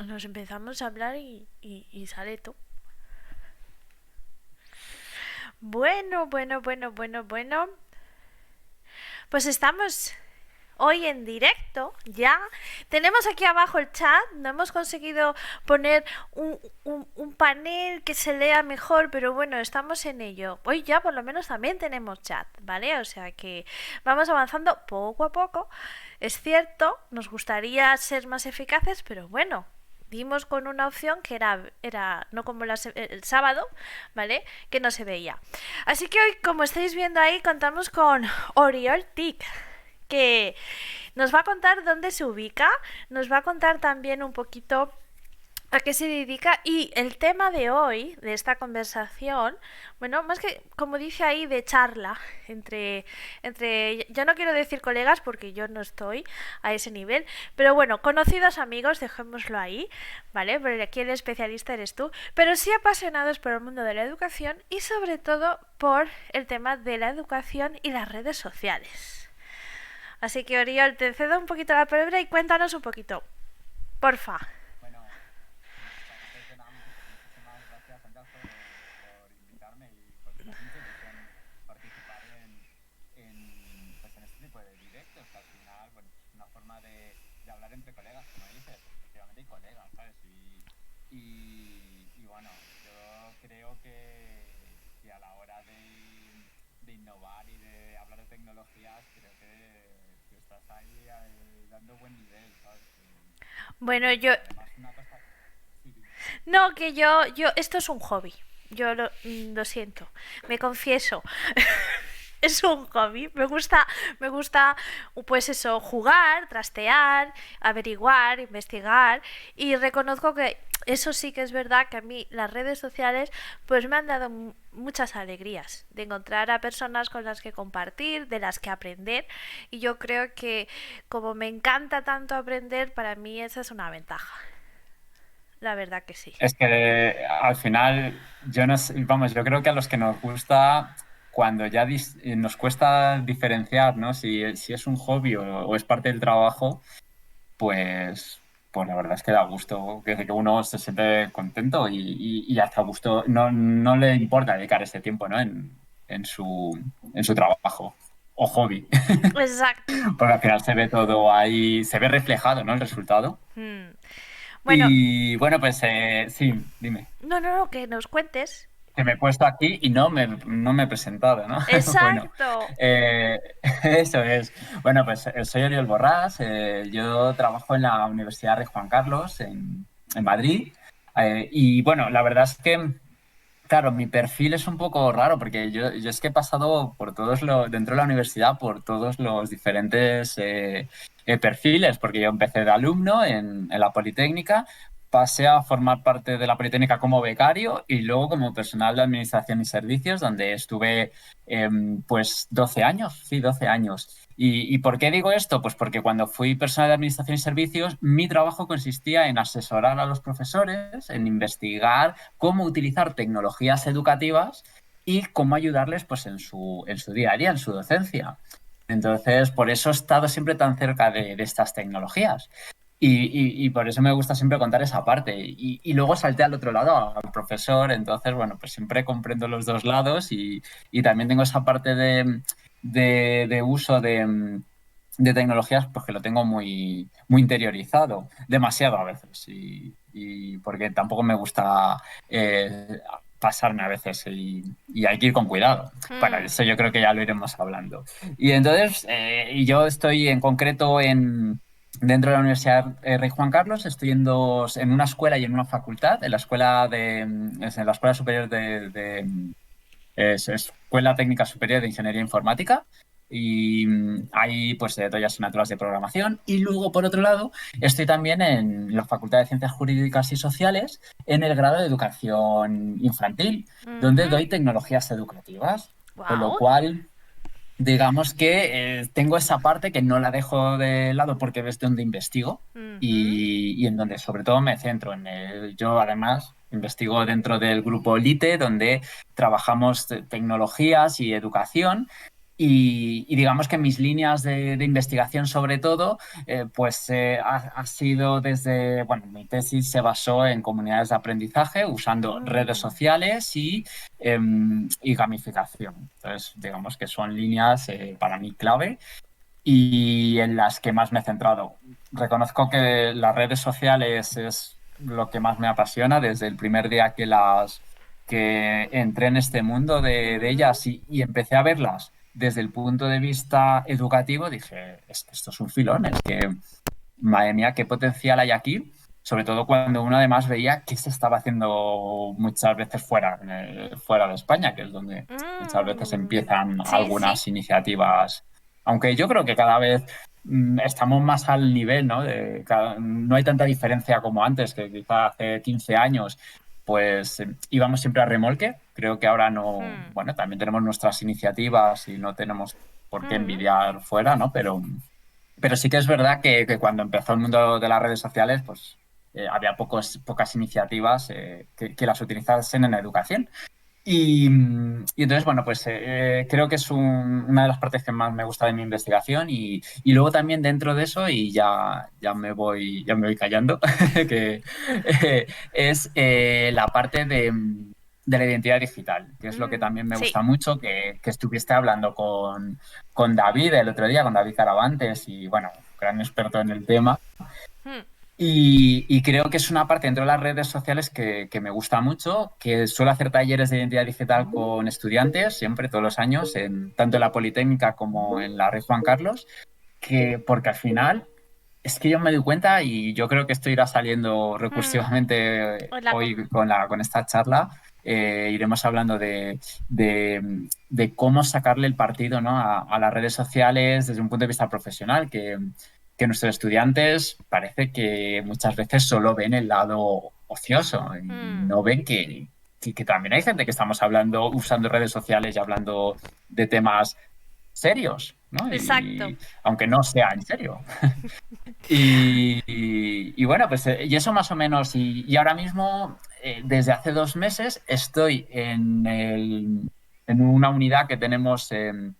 nos empezamos a hablar y sale todo. Bueno. Pues estamos hoy en directo ya. Tenemos aquí abajo el chat. No hemos conseguido poner un panel que se lea mejor, pero bueno, estamos en ello. Hoy ya por lo menos también tenemos chat, ¿vale? O sea que vamos avanzando poco a poco. Es cierto, nos gustaría ser más eficaces, pero bueno, dimos con una opción que era no como el sábado, ¿vale? Que no se veía. Así que hoy, como estáis viendo ahí, contamos con Oriol TIC, que nos va a contar dónde se ubica, nos va a contar también un poquito a qué se dedica y el tema de hoy, de esta conversación, bueno, más que, como dice ahí, de charla yo no quiero decir colegas porque yo no estoy a ese nivel, pero bueno, conocidos amigos, dejémoslo ahí, ¿vale? Porque aquí el especialista eres tú, pero sí apasionados por el mundo de la educación y sobre todo por el tema de la educación y las redes sociales. Así que Oriol, te cedo un poquito la palabra y cuéntanos un poquito, porfa. Bueno, antes de nada, muchísimas gracias, Anja, por invitarme y porque me hace mucha ilusión participar pues en este tipo de directos, que al final, bueno, es una forma de hablar entre colegas, como dices, porque efectivamente hay colegas, ¿sabes? Y bueno, yo creo que a la hora de innovar y de hablar de tecnologías, creo que estás ahí dando buen nivel, ¿sabes? Bueno, Y yo... además una cosa... Sí, dime. No, que esto es un hobby. Yo lo siento, me confieso. Es un hobby. Me gusta, pues eso, jugar, trastear, averiguar, investigar. Y reconozco que eso sí que es verdad que a mí las redes sociales pues me han dado muchas alegrías de encontrar a personas con las que compartir, de las que aprender. Y yo creo que como me encanta tanto aprender, para mí esa es una ventaja. La verdad que sí. Es que al final, yo no sé, vamos, yo creo que a los que nos gusta, cuando ya nos cuesta diferenciar, ¿no? Si es un hobby o es parte del trabajo, pues la verdad es que da gusto, que uno se siente contento y hasta gusto, no le importa dedicar ese tiempo, ¿no? En su trabajo o hobby. Exacto. Porque al final se ve todo ahí, se ve reflejado, ¿no? El resultado. Hmm. Bueno, Y bueno, pues sí, dime. no, que nos cuentes. Que me he puesto aquí y no me he presentado, ¿no? Bueno, Exacto. eh, eso es. Bueno, pues soy Oriol Borrás, yo trabajo en la Universidad Rey Juan Carlos en Madrid. Y bueno, la verdad es que, claro, mi perfil es un poco raro porque yo es que he pasado dentro de la universidad por todos los diferentes perfiles, porque yo empecé de alumno en la Politécnica, pasé a formar parte de la Politécnica como becario y luego como personal de administración y servicios, donde estuve pues 12 años, sí, 12 años. ¿Y por qué digo esto? Pues porque cuando fui personal de administración y servicios, mi trabajo consistía en asesorar a los profesores, en investigar cómo utilizar tecnologías educativas y cómo ayudarles pues, en su día a día, en su docencia. Entonces, por eso he estado siempre tan cerca de estas tecnologías. Y por eso me gusta siempre contar esa parte. Y luego salté al otro lado, al profesor. Entonces, bueno, pues siempre comprendo los dos lados y también tengo esa parte de uso de tecnologías, pues que lo tengo muy interiorizado, demasiado a veces, y porque tampoco me gusta pasarme a veces y hay que ir con cuidado. Bueno, Hmm. eso yo creo que ya lo iremos hablando. Y entonces, yo estoy en concreto dentro de la Universidad Rey Juan Carlos, estoy en una escuela y en una facultad, en la Escuela Superior es Escuela Técnica Superior de Ingeniería Informática y ahí pues doy asignaturas de programación y luego por otro lado estoy también en la Facultad de Ciencias Jurídicas y Sociales en el grado de Educación Infantil, donde doy tecnologías educativas, con lo Wow. cual digamos que tengo esa parte que no la dejo de lado porque es donde investigo y en donde sobre todo me centro yo además investigo dentro del grupo LITE, donde trabajamos tecnologías y educación Y digamos que mis líneas de investigación sobre todo, ha sido desde, bueno, mi tesis se basó en comunidades de aprendizaje usando redes sociales y gamificación. Entonces, digamos que son líneas para mí clave y en las que más me he centrado. Reconozco que las redes sociales es lo que más me apasiona desde el primer día que entré en este mundo de ellas y empecé a verlas desde el punto de vista educativo. Dije, es que esto es un filón, es que, madre mía, qué potencial hay aquí. Sobre todo cuando uno además veía que se estaba haciendo muchas veces fuera de España, que es donde muchas veces empiezan Sí, sí. algunas iniciativas, aunque yo creo que cada vez estamos más al nivel, ¿no? No hay tanta diferencia como antes, que quizá hace 15 años pues íbamos siempre a remolque. Creo que ahora no, bueno, también tenemos nuestras iniciativas y no tenemos por qué envidiar fuera, ¿no? Pero sí que es verdad que cuando empezó el mundo de las redes sociales, pues había pocas iniciativas que las utilizasen en educación. Y entonces, bueno, pues creo que es una de las partes que más me gusta de mi investigación y luego también dentro de eso, y ya me voy callando, que es la parte de la identidad digital, que es lo que también me Sí. gusta mucho, que estuviste hablando con David el otro día, con David Caravantes, y bueno, gran experto en el tema. Y creo que es una parte dentro de las redes sociales que me gusta mucho, que suelo hacer talleres de identidad digital con estudiantes, siempre, todos los años, tanto en la Politécnica como en la Rey Juan Carlos, porque al final es que yo me doy cuenta y yo creo que esto irá saliendo recursivamente Hola, hoy con esta charla. Iremos hablando de cómo sacarle el partido, ¿no? a las redes sociales desde un punto de vista profesional, que nuestros estudiantes parece que muchas veces solo ven el lado ocioso y no ven que también hay gente que estamos hablando, usando redes sociales y hablando de temas serios, ¿no? Exacto. Y aunque no sea en serio. Y bueno, pues y eso más o menos. Y ahora mismo, desde hace 2 meses, estoy en una unidad que tenemos en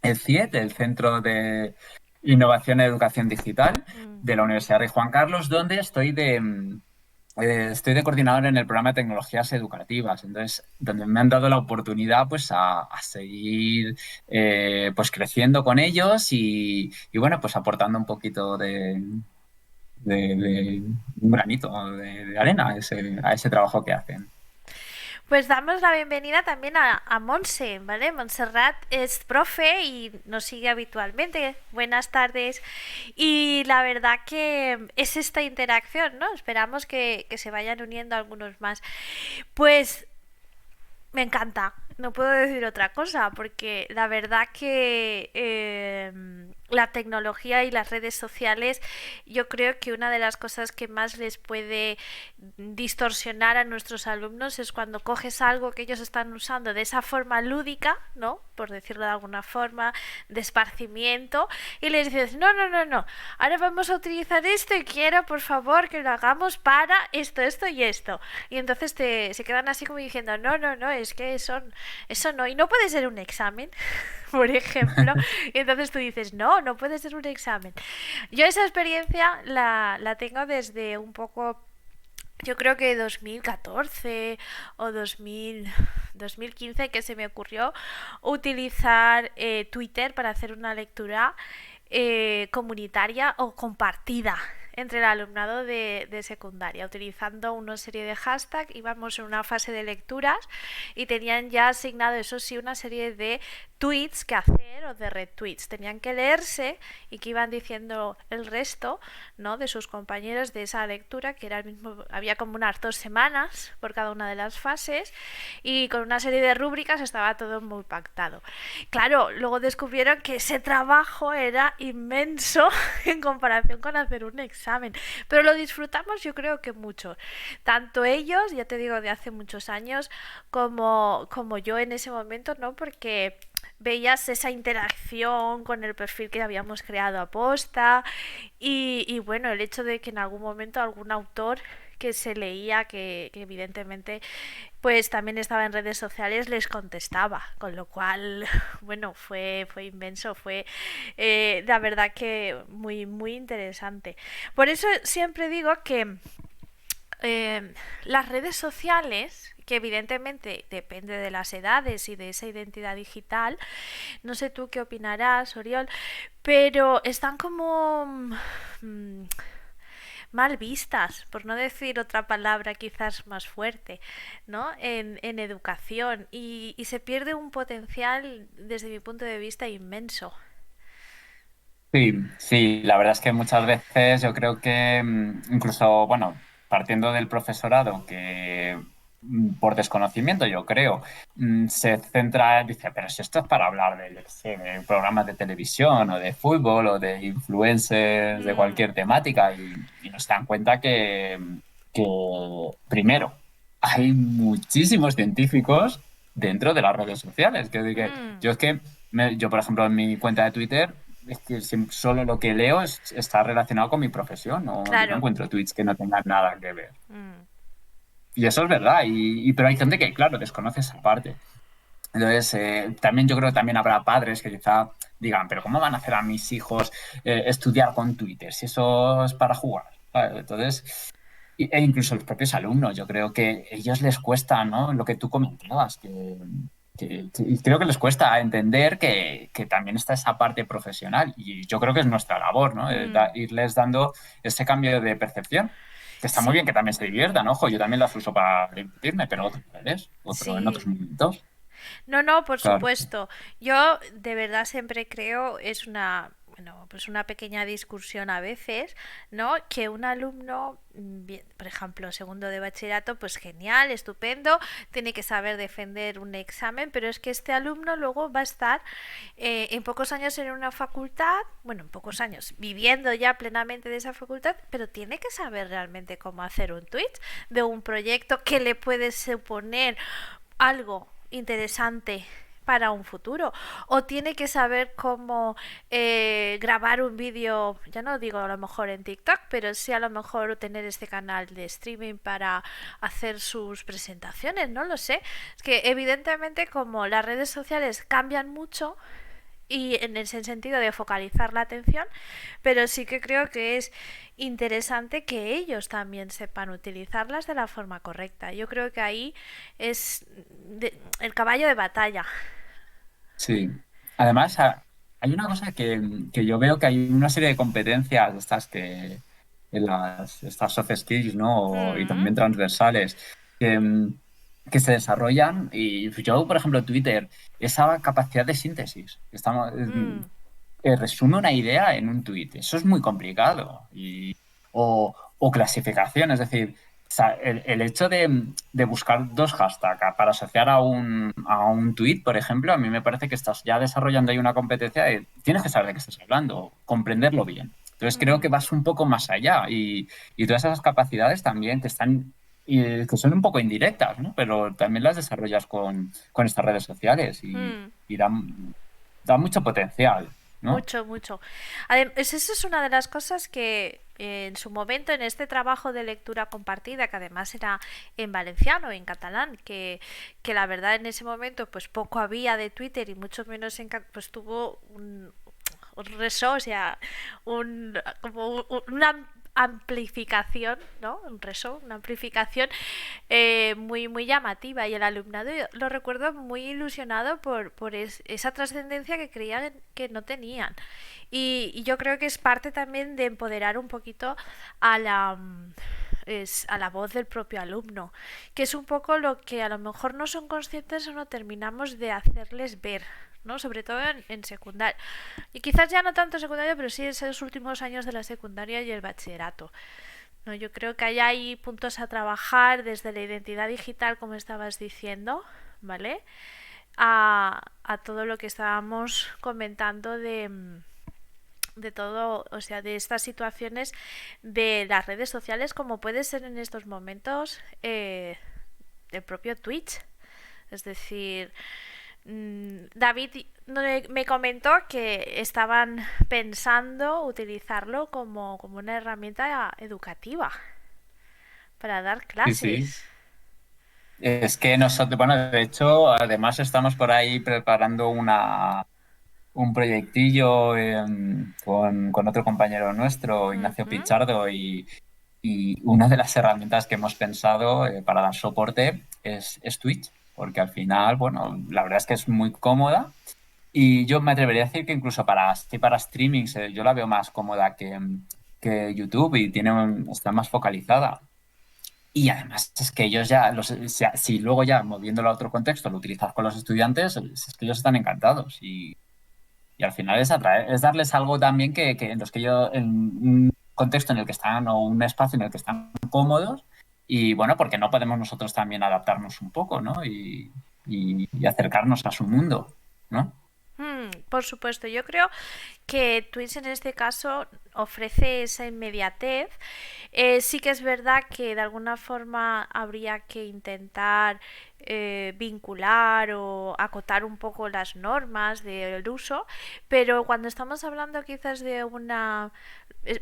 el CIET, el Centro de Innovación en Educación Digital de la Universidad Rey Juan Carlos, donde estoy de coordinador en el programa de tecnologías educativas. Entonces, donde me han dado la oportunidad pues a seguir pues creciendo con ellos y bueno, pues aportando un poquito de un granito de arena a ese trabajo que hacen. Pues damos la bienvenida también a Monse, ¿vale? Montserrat es profe y nos sigue habitualmente. Buenas tardes. Y la verdad que es esta interacción, ¿no? Esperamos que se vayan uniendo algunos más. Pues me encanta, no puedo decir otra cosa, porque la verdad que la tecnología y las redes sociales, yo creo que una de las cosas que más les puede distorsionar a nuestros alumnos es cuando coges algo que ellos están usando de esa forma lúdica, ¿no? Por decirlo de alguna forma, de esparcimiento, y les dices, no, no, no, no, ahora vamos a utilizar esto y quiero, por favor, que lo hagamos para esto, esto y esto. Y entonces se quedan así como diciendo, no, no, no, es que eso no, y no puede ser un examen, por ejemplo. Y entonces tú dices, no, no puede ser un examen. Yo esa experiencia la tengo desde un poco, yo creo que 2014 o 2015, que se me ocurrió utilizar Twitter para hacer una lectura comunitaria o compartida entre el alumnado de secundaria, utilizando una serie de hashtags. Íbamos en una fase de lecturas y tenían ya asignado, eso sí, una serie de tweets que hacer o de retweets. Tenían que leerse y que iban diciendo el resto, ¿no?, de sus compañeros de esa lectura, que era el mismo, había como unas 2 semanas por cada una de las fases y con una serie de rúbricas estaba todo muy pactado. Claro, luego descubrieron que ese trabajo era inmenso en comparación con hacer un examen, pero lo disfrutamos, yo creo que mucho, tanto ellos, ya te digo, de hace muchos años, como yo en ese momento, ¿no? Porque veías esa interacción con el perfil que habíamos creado a posta y bueno, el hecho de que en algún momento algún autor que se leía, que evidentemente pues también estaba en redes sociales, les contestaba, con lo cual, bueno, fue inmenso, fue la verdad que muy, muy interesante. Por eso siempre digo que las redes sociales, que evidentemente depende de las edades y de esa identidad digital, no sé tú qué opinarás, Oriol, pero están como mal vistas, por no decir otra palabra quizás más fuerte, ¿no? En educación y se pierde un potencial desde mi punto de vista inmenso. Sí, sí, la verdad es que muchas veces yo creo que incluso, bueno, partiendo del profesorado que por desconocimiento yo creo, se centra, dice, pero si esto es para hablar de, yo qué sé, de programas de televisión o de fútbol o de influencers de Mm, cualquier temática y no se dan cuenta que primero, hay muchísimos científicos dentro de las redes sociales. mm, Yo es que, yo por ejemplo en mi cuenta de Twitter es que solo lo que leo está relacionado con mi profesión. No, yo no claro. encuentro tweets que no tengan nada que ver. Mm, Y eso es verdad. Pero hay gente que, claro, desconoce esa parte. Entonces, también yo creo que también habrá padres que quizá digan, pero ¿cómo van a hacer a mis hijos estudiar con Twitter si eso es para jugar? ¿Sabes? Entonces, e incluso los propios alumnos, yo creo que a ellos les cuesta, ¿no? Lo que tú comentabas, y creo que les cuesta entender que también está esa parte profesional y yo creo que es nuestra labor, ¿no? mm, Irles dando ese cambio de percepción. Que está muy bien sí, que también se diviertan, ojo, yo también las uso para divertirme, pero otras veces, en otros sí. momentos. No, no, por Claro. supuesto. Yo de verdad siempre creo, es una, bueno, pues una pequeña discusión a veces, ¿no? Que un alumno, por ejemplo, segundo de bachillerato, pues genial, estupendo, tiene que saber defender un examen, pero es que este alumno luego va a estar en pocos años en una facultad, bueno, en pocos años, viviendo ya plenamente de esa facultad, pero tiene que saber realmente cómo hacer un tweet de un proyecto que le puede suponer algo interesante para un futuro, o tiene que saber cómo grabar un vídeo, ya no digo a lo mejor en TikTok, pero sí a lo mejor tener este canal de streaming para hacer sus presentaciones, no lo sé. Es que evidentemente como las redes sociales cambian mucho, y en ese sentido de focalizar la atención, pero sí que creo que es interesante que ellos también sepan utilizarlas de la forma correcta. Yo creo que ahí es el caballo de batalla. Sí. Además, hay una cosa que yo veo que hay una serie de competencias estas estas soft skills, ¿no? Y Mm, también transversales que, que se desarrollan. Y yo, por ejemplo, Twitter, esa capacidad de síntesis. mm, Resume una idea en un tweet. Eso es muy complicado. O clasificación, es decir, el hecho de buscar dos hashtags para asociar a un tweet, por ejemplo, a mí me parece que estás ya desarrollando ahí una competencia de tienes que saber de qué estás hablando, comprenderlo bien. Entonces creo que mm, vas un poco más allá y todas esas capacidades también que son un poco indirectas, ¿no? Pero también las desarrollas con estas redes sociales mm. y da mucho potencial, ¿no? Mucho, mucho. Además, eso es una de las cosas que en su momento, en este trabajo de lectura compartida, que además era en valenciano, en catalán, que la verdad en ese momento pues poco había de Twitter y mucho menos pues tuvo un reso, o sea, una amplificación, ¿no? Un reso, una amplificación muy, muy llamativa y el alumnado lo recuerdo muy ilusionado por esa trascendencia que creían que no tenían. Y yo creo que es parte también de empoderar un poquito a a la voz del propio alumno, que es un poco lo que a lo mejor no son conscientes o no terminamos de hacerles ver, ¿no? Sobre todo en secundaria. Y quizás ya no tanto secundaria, pero sí en esos últimos años de la secundaria y el bachillerato. No, yo creo que hay puntos a trabajar desde la identidad digital, como estabas diciendo, ¿vale? A todo lo que estábamos comentando de todo, o sea, de estas situaciones de las redes sociales, como puede ser en estos momentos el propio Twitch. Es decir, David me comentó que estaban pensando utilizarlo como una herramienta educativa para dar Sí, sí. clases. Es que nosotros, bueno, de hecho, además estamos por ahí preparando un proyectillo con otro compañero nuestro, Ignacio Ujú. Pichardo, y una de las herramientas que hemos pensado para dar soporte es Twitch, porque al final, bueno, la verdad es que es muy cómoda y yo me atrevería a decir que incluso para streamings yo la veo más cómoda que YouTube y está más focalizada. Y además es que ellos ya, si luego ya moviéndolo a otro contexto lo utilizas con los estudiantes, es que ellos están encantados y al final es atraer, es darles algo también que en los que ellos, en un contexto en el que están o un espacio en el que están cómodos y bueno, porque no podemos nosotros también adaptarnos un poco, ¿no? Y acercarnos a su mundo, ¿no? Por supuesto, yo creo que Twitch en este caso ofrece esa inmediatez. Sí que es verdad que de alguna forma habría que intentar vincular o acotar un poco las normas del uso, pero cuando estamos hablando quizás de una...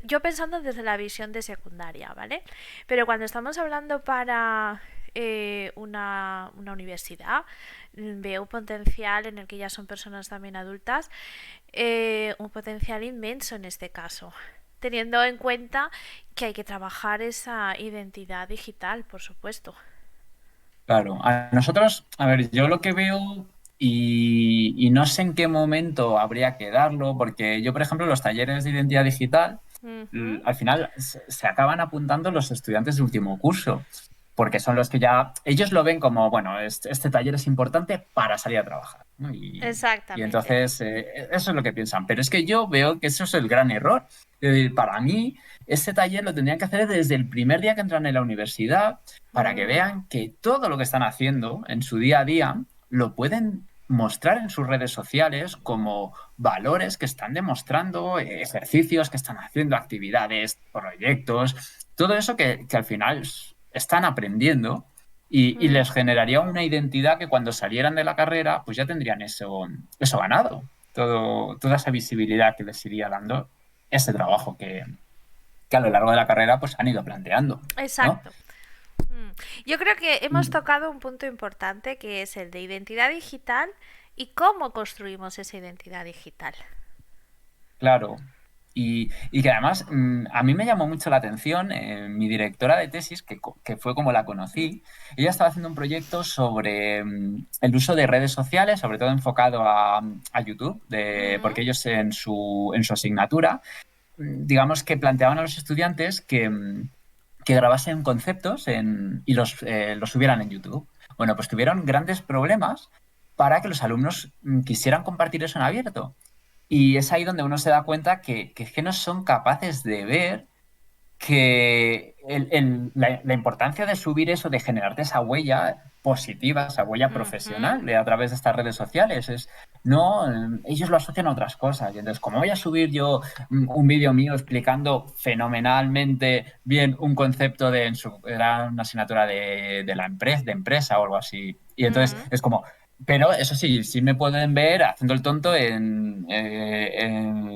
Yo pensando desde la visión de secundaria, ¿vale? Pero cuando estamos hablando para una universidad, veo un potencial en el que ya son personas también adultas, un potencial inmenso en este caso, teniendo en cuenta que hay que trabajar esa identidad digital, por supuesto. Claro, a nosotros, a ver, yo lo que veo y no sé en qué momento habría que darlo, porque yo, por ejemplo, los talleres de identidad digital, Ujú. al final se acaban apuntando los estudiantes de último curso, porque son los que ya, ellos lo ven como, bueno, este taller es importante para salir a trabajar, ¿no? Y Exactamente. entonces eso es lo que piensan, pero es que yo veo que eso es el gran error. Es decir, para mí, este taller lo tendrían que hacer desde el primer día que entran en la universidad para que Mm, vean que todo lo que están haciendo en su día a día lo pueden mostrar en sus redes sociales como valores que están demostrando, ejercicios que están haciendo, actividades, proyectos, todo eso que al final están aprendiendo y les mm. generaría una identidad que cuando salieran de la carrera pues ya tendrían eso ganado, toda esa visibilidad que les iría dando ese trabajo que a lo largo de la carrera pues han ido planteando, ¿no? Exacto. Mm. Yo creo que hemos tocado un punto importante que es el de identidad digital y cómo construimos esa identidad digital. Claro. Y que además a mí me llamó mucho la atención mi directora de tesis, que fue como la conocí. Ella estaba haciendo un proyecto sobre el uso de redes sociales, sobre todo enfocado a YouTube, Ujú, porque ellos en su asignatura, digamos que planteaban a los estudiantes que grabasen conceptos y los subieran en YouTube. Bueno, pues tuvieron grandes problemas para que los alumnos quisieran compartir eso en abierto. Y es ahí donde uno se da cuenta que es que no son capaces de ver que la importancia de subir eso, de generarte esa huella positiva, esa huella ujú. profesional a través de estas redes sociales, no, ellos lo asocian a otras cosas. Y entonces, ¿cómo voy a subir yo un vídeo mío explicando fenomenalmente bien un concepto era una asignatura de la empresa, de empresa o algo así? Y entonces Ujú. es como, pero eso sí, sí me pueden ver haciendo el tonto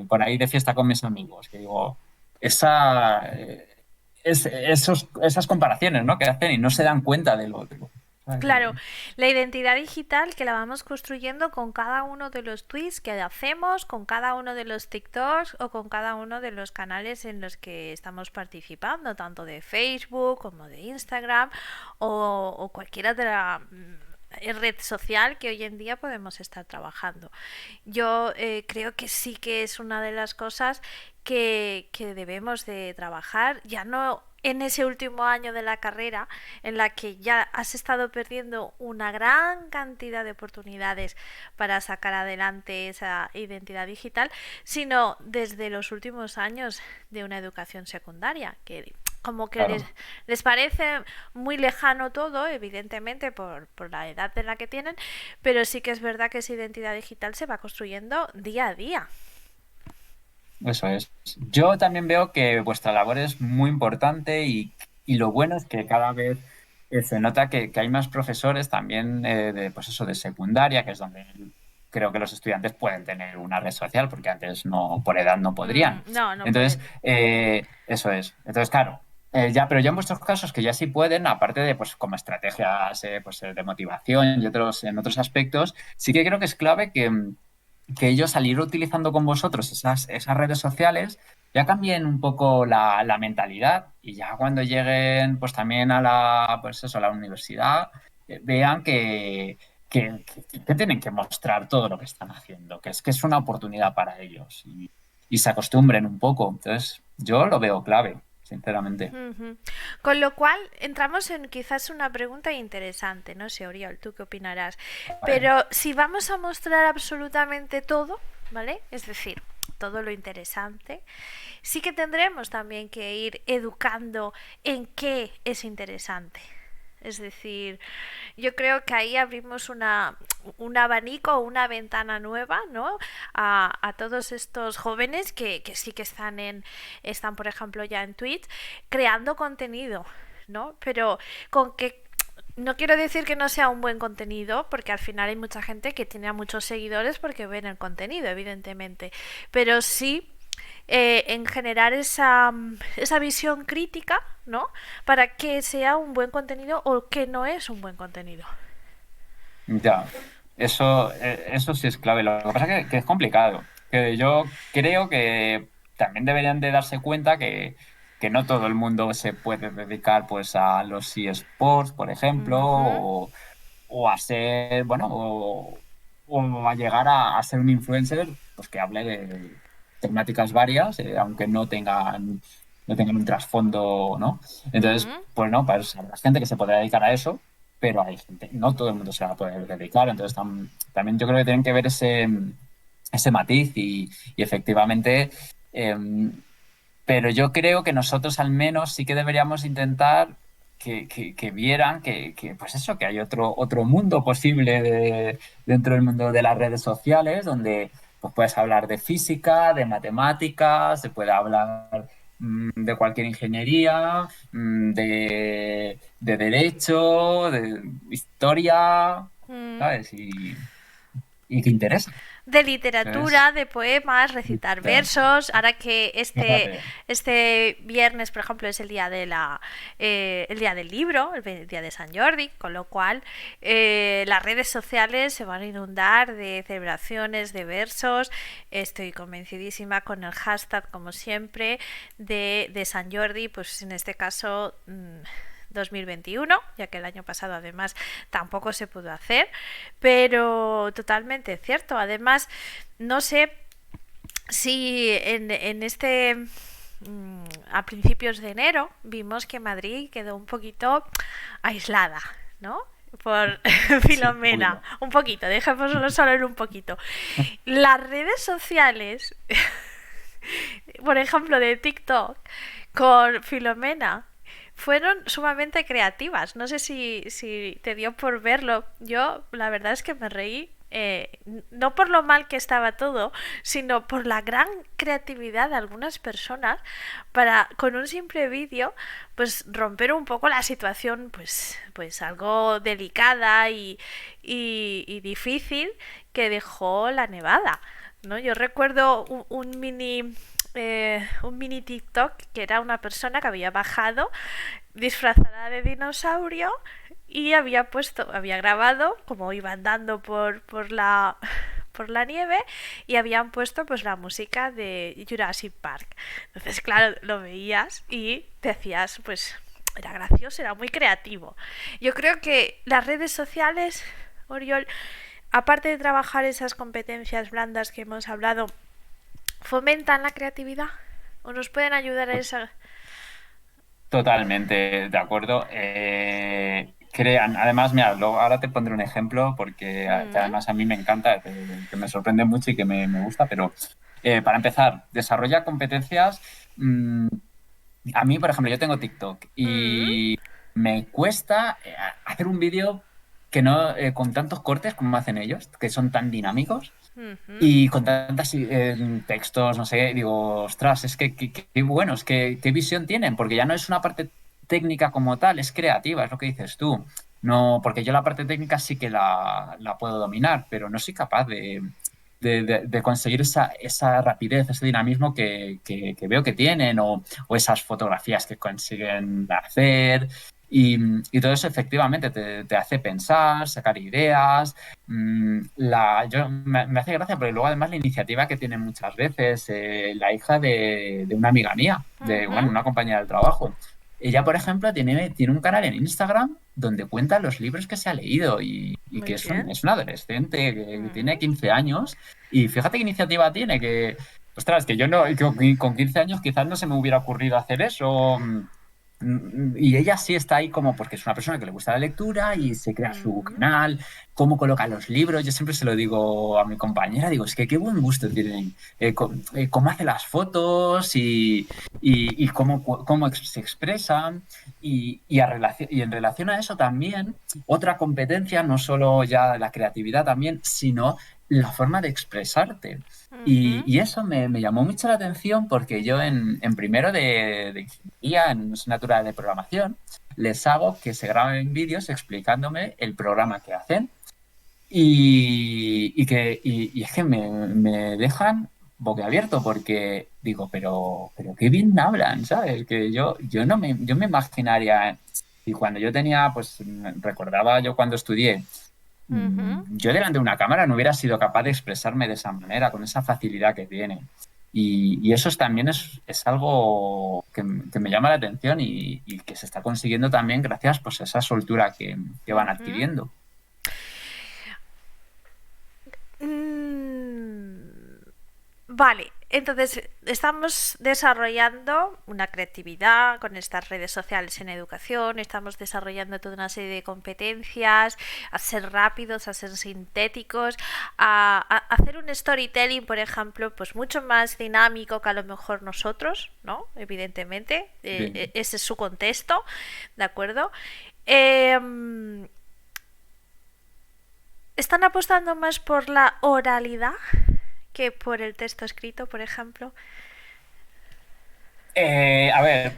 por ahí de fiesta con mis amigos, que digo, esas comparaciones, ¿no? Que hacen y no se dan cuenta del otro. ¿Sabes? Claro, la identidad digital que la vamos construyendo con cada uno de los tweets que hacemos, con cada uno de los TikToks o con cada uno de los canales en los que estamos participando, tanto de Facebook como de Instagram o cualquiera de la red social que hoy en día podemos estar trabajando. Yo creo que sí que es una de las cosas que debemos de trabajar, ya no en ese último año de la carrera en la que ya has estado perdiendo una gran cantidad de oportunidades para sacar adelante esa identidad digital, sino desde los últimos años de una educación secundaria, que como que Claro, les parece muy lejano todo, evidentemente por la edad de la que tienen, pero sí que es verdad que esa identidad digital se va construyendo día a día. eso es. Yo también veo que vuestra labor es muy importante y lo bueno es que cada vez se nota que hay más profesores también pues eso, de secundaria, que es donde creo que los estudiantes pueden tener una red social, porque antes no, por edad no podrían. No, no Entonces, pueden. eso es. Entonces, claro. Ya, pero ya en vuestros casos que ya sí pueden, aparte de pues como estrategias de motivación y otros en otros aspectos, sí que creo que es clave que ellos al ir utilizando con vosotros esas redes sociales ya cambien un poco la mentalidad y ya cuando lleguen pues también a a la universidad, vean que tienen que mostrar todo lo que están haciendo, que es una oportunidad para ellos y se acostumbren un poco. Entonces, yo lo veo clave, sinceramente. Ujú. Con lo cual, entramos en quizás una pregunta interesante, no sé, Oriol, ¿tú qué opinarás? Vale. Pero si vamos a mostrar absolutamente todo, ¿vale? Es decir, todo lo interesante, sí que tendremos también que ir educando en qué es interesante. Es decir, yo creo que ahí abrimos un abanico, una ventana nueva, ¿no? A todos estos jóvenes que sí que están, por ejemplo, ya en Twitch, creando contenido, ¿no? Pero con que no quiero decir que no sea un buen contenido, porque al final hay mucha gente que tiene a muchos seguidores porque ven el contenido, evidentemente. Pero sí en generar esa visión crítica, ¿no? Para que sea un buen contenido o que no es un buen contenido. Ya, eso sí es clave. Lo que pasa es que es complicado. Que yo creo que también deberían de darse cuenta que no todo el mundo se puede dedicar pues a los eSports, por ejemplo, Ujú. o a ser, bueno, o a llegar a ser un influencer pues que hable de temáticas varias, aunque no tengan un trasfondo, ¿no? Entonces, Ujú. pues no, pues habrá gente que se podrá dedicar a eso, pero hay gente, no todo el mundo se va a poder dedicar. Entonces, también yo creo que tienen que ver ese matiz y efectivamente, pero yo creo que nosotros al menos sí que deberíamos intentar que vieran pues eso, que hay otro mundo posible dentro del mundo de las redes sociales, donde pues puedes hablar de física, de matemáticas, se puede hablar de cualquier ingeniería, de derecho, de historia, Mm. ¿sabes? Y que interesa. De Entonces, literatura, de poemas, recitar versos. Ahora que fíjate. este viernes, por ejemplo, es el día del libro, el día de San Jordi, con lo cual las redes sociales se van a inundar de celebraciones, de versos. Estoy convencidísima con el hashtag, como siempre, de San Jordi, pues en este caso 2021, ya que el año pasado además tampoco se pudo hacer, pero totalmente cierto. Además, no sé si en a principios de enero vimos que Madrid quedó un poquito aislada, ¿no? Por Sí, un Filomena, poquito. un poquito, dejémoslo solo en un poquito. Las redes sociales, por ejemplo, de TikTok, con Filomena, fueron sumamente creativas. No sé si te dio por verlo. Yo, la verdad es que me reí. No por lo mal que estaba todo, sino por la gran creatividad de algunas personas para, con un simple vídeo, pues romper un poco la situación, pues algo delicada y difícil que dejó la nevada. ¿No? Yo recuerdo un mini TikTok que era una persona que había bajado disfrazada de dinosaurio y había grabado como iba andando por la nieve y habían puesto pues la música de Jurassic Park. Entonces, claro, lo veías y te hacías pues era gracioso, era muy creativo. Yo creo que las redes sociales, Oriol, aparte de trabajar esas competencias blandas que hemos hablado, fomentan la creatividad o nos pueden ayudar a esa. Totalmente de acuerdo. Crean, además, mira, ahora te pondré un ejemplo porque que Mm. además a mí me encanta, que me sorprende mucho y que me gusta, pero para empezar, desarrolla competencias. A mí, por ejemplo, yo tengo TikTok Mm. y me cuesta hacer un vídeo que no con tantos cortes como hacen ellos, que son tan dinámicos. Mm. Y con tantos textos, no sé, digo, ostras, es que qué buenos, qué visión tienen, porque ya no es una parte técnica como tal, es creativa, es lo que dices tú. No, porque yo la parte técnica sí que la puedo dominar, pero no soy capaz de conseguir esa rapidez, ese dinamismo que veo que tienen o esas fotografías que consiguen hacer. Y todo eso efectivamente te hace pensar, sacar ideas. Me hace gracia porque luego además la iniciativa que tienen muchas veces la hija de una amiga mía, Ujú. una compañera del trabajo. Ella, por ejemplo, tiene un canal en Instagram donde cuenta los libros que se ha leído y Muy que bien. es un adolescente que tiene Ujú. 15 años y fíjate qué iniciativa tiene, que, ostras, que yo no, con 15 años quizás no se me hubiera ocurrido hacer eso. Y ella sí está ahí como porque es una persona que le gusta la lectura y se crea su Ujú. canal, cómo coloca los libros. Yo siempre se lo digo a mi compañera, digo, es que qué buen gusto tienen, cómo hace las fotos y cómo se expresan. Y en relación a eso también, otra competencia, no solo ya la creatividad también, sino la forma de expresarte. Ujú. Y eso me llamó mucho la atención porque yo en primero de ingeniería, en una asignatura de programación, les hago que se graben vídeos explicándome el programa que hacen y es que me dejan boquiabierto porque digo, pero qué bien hablan, ¿sabes? Que yo no yo me imaginaría, y cuando yo tenía, pues recordaba yo cuando estudié, Ujú. yo delante de una cámara no hubiera sido capaz de expresarme de esa manera, con esa facilidad que tiene. Y eso también es algo que me llama la atención y que se está consiguiendo también gracias pues, a esa soltura que van Ujú. adquiriendo. Mm, Vale, entonces estamos desarrollando una creatividad con estas redes sociales en educación, estamos desarrollando toda una serie de competencias, a ser rápidos, a ser sintéticos, a hacer un storytelling, por ejemplo, pues mucho más dinámico que a lo mejor nosotros, ¿no? Evidentemente, Sí. ese es su contexto, ¿de acuerdo? Eh, ¿Están apostando más por la oralidad que por el texto escrito, por ejemplo? A ver,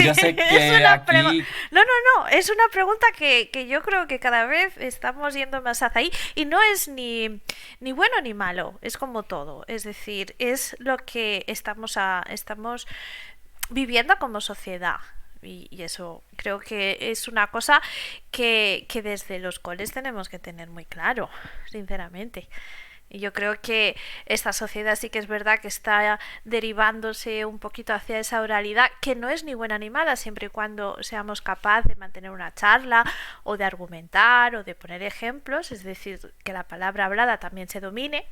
yo sé Es que una pregunta. aquí No, no, no. Es una pregunta que yo creo que cada vez estamos yendo más hacia ahí. Y no es ni bueno ni malo. Es como todo. Es decir, es lo que estamos viviendo como sociedad. Y eso creo que es una cosa que desde los coles tenemos que tener muy claro, sinceramente. Y yo creo que esta sociedad sí que es verdad que está derivándose un poquito hacia esa oralidad, que no es ni buena ni mala, siempre y cuando seamos capaces de mantener una charla o de argumentar o de poner ejemplos, es decir, que la palabra hablada también se domine,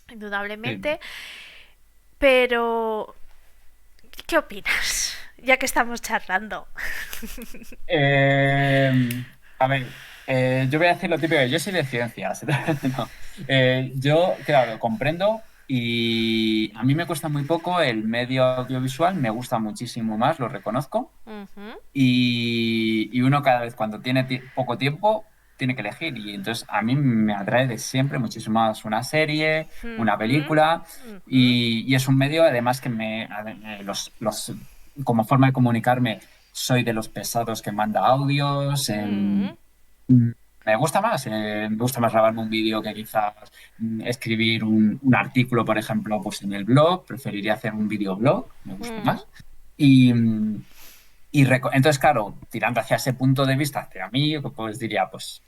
sí. indudablemente. Pero, ¿qué opinas? Ya que estamos charlando. Eh, a ver, yo voy a decir lo típico, yo soy de ciencias. No. Yo, claro, comprendo y a mí me cuesta muy poco el medio audiovisual, me gusta muchísimo más, lo reconozco. Ujú. Y uno cada vez cuando tiene poco tiempo tiene que elegir. Y entonces a mí me atrae de siempre muchísimo más una serie, una Ujú. película. Ujú. Y es un medio además que como forma de comunicarme, soy de los pesados que manda audios. Ujú. Me gusta más, me gusta más grabarme un vídeo que quizás escribir un artículo, por ejemplo, pues en el blog. Preferiría hacer un videoblog, me gusta Ujú. más. Y, entonces, claro, tirando hacia ese punto de vista, hacia mí, pues diría, pues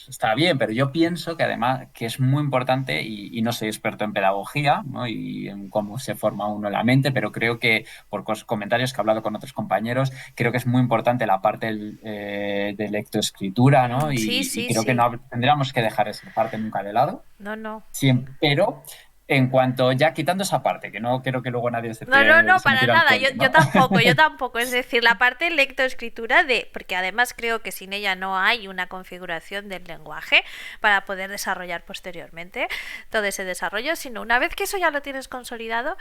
está bien, pero yo pienso que además que es muy importante, y no soy experto en pedagogía, ¿no? Y en cómo se forma uno la mente, pero creo que por comentarios que he hablado con otros compañeros, creo que es muy importante la parte de lectoescritura, ¿no? Sí, Y sí, creo que sí. no tendríamos que dejar esa parte nunca de lado. No, no. Siempre, pero en cuanto ya quitando esa parte, que no quiero que luego nadie No, no, no, se me para tire al nada. cuello, Yo ¿no? tampoco, yo tampoco. Es decir, la parte lectoescritura de, porque además creo que sin ella no hay una configuración del lenguaje para poder desarrollar posteriormente todo ese desarrollo, sino una vez que eso ya lo tienes consolidado,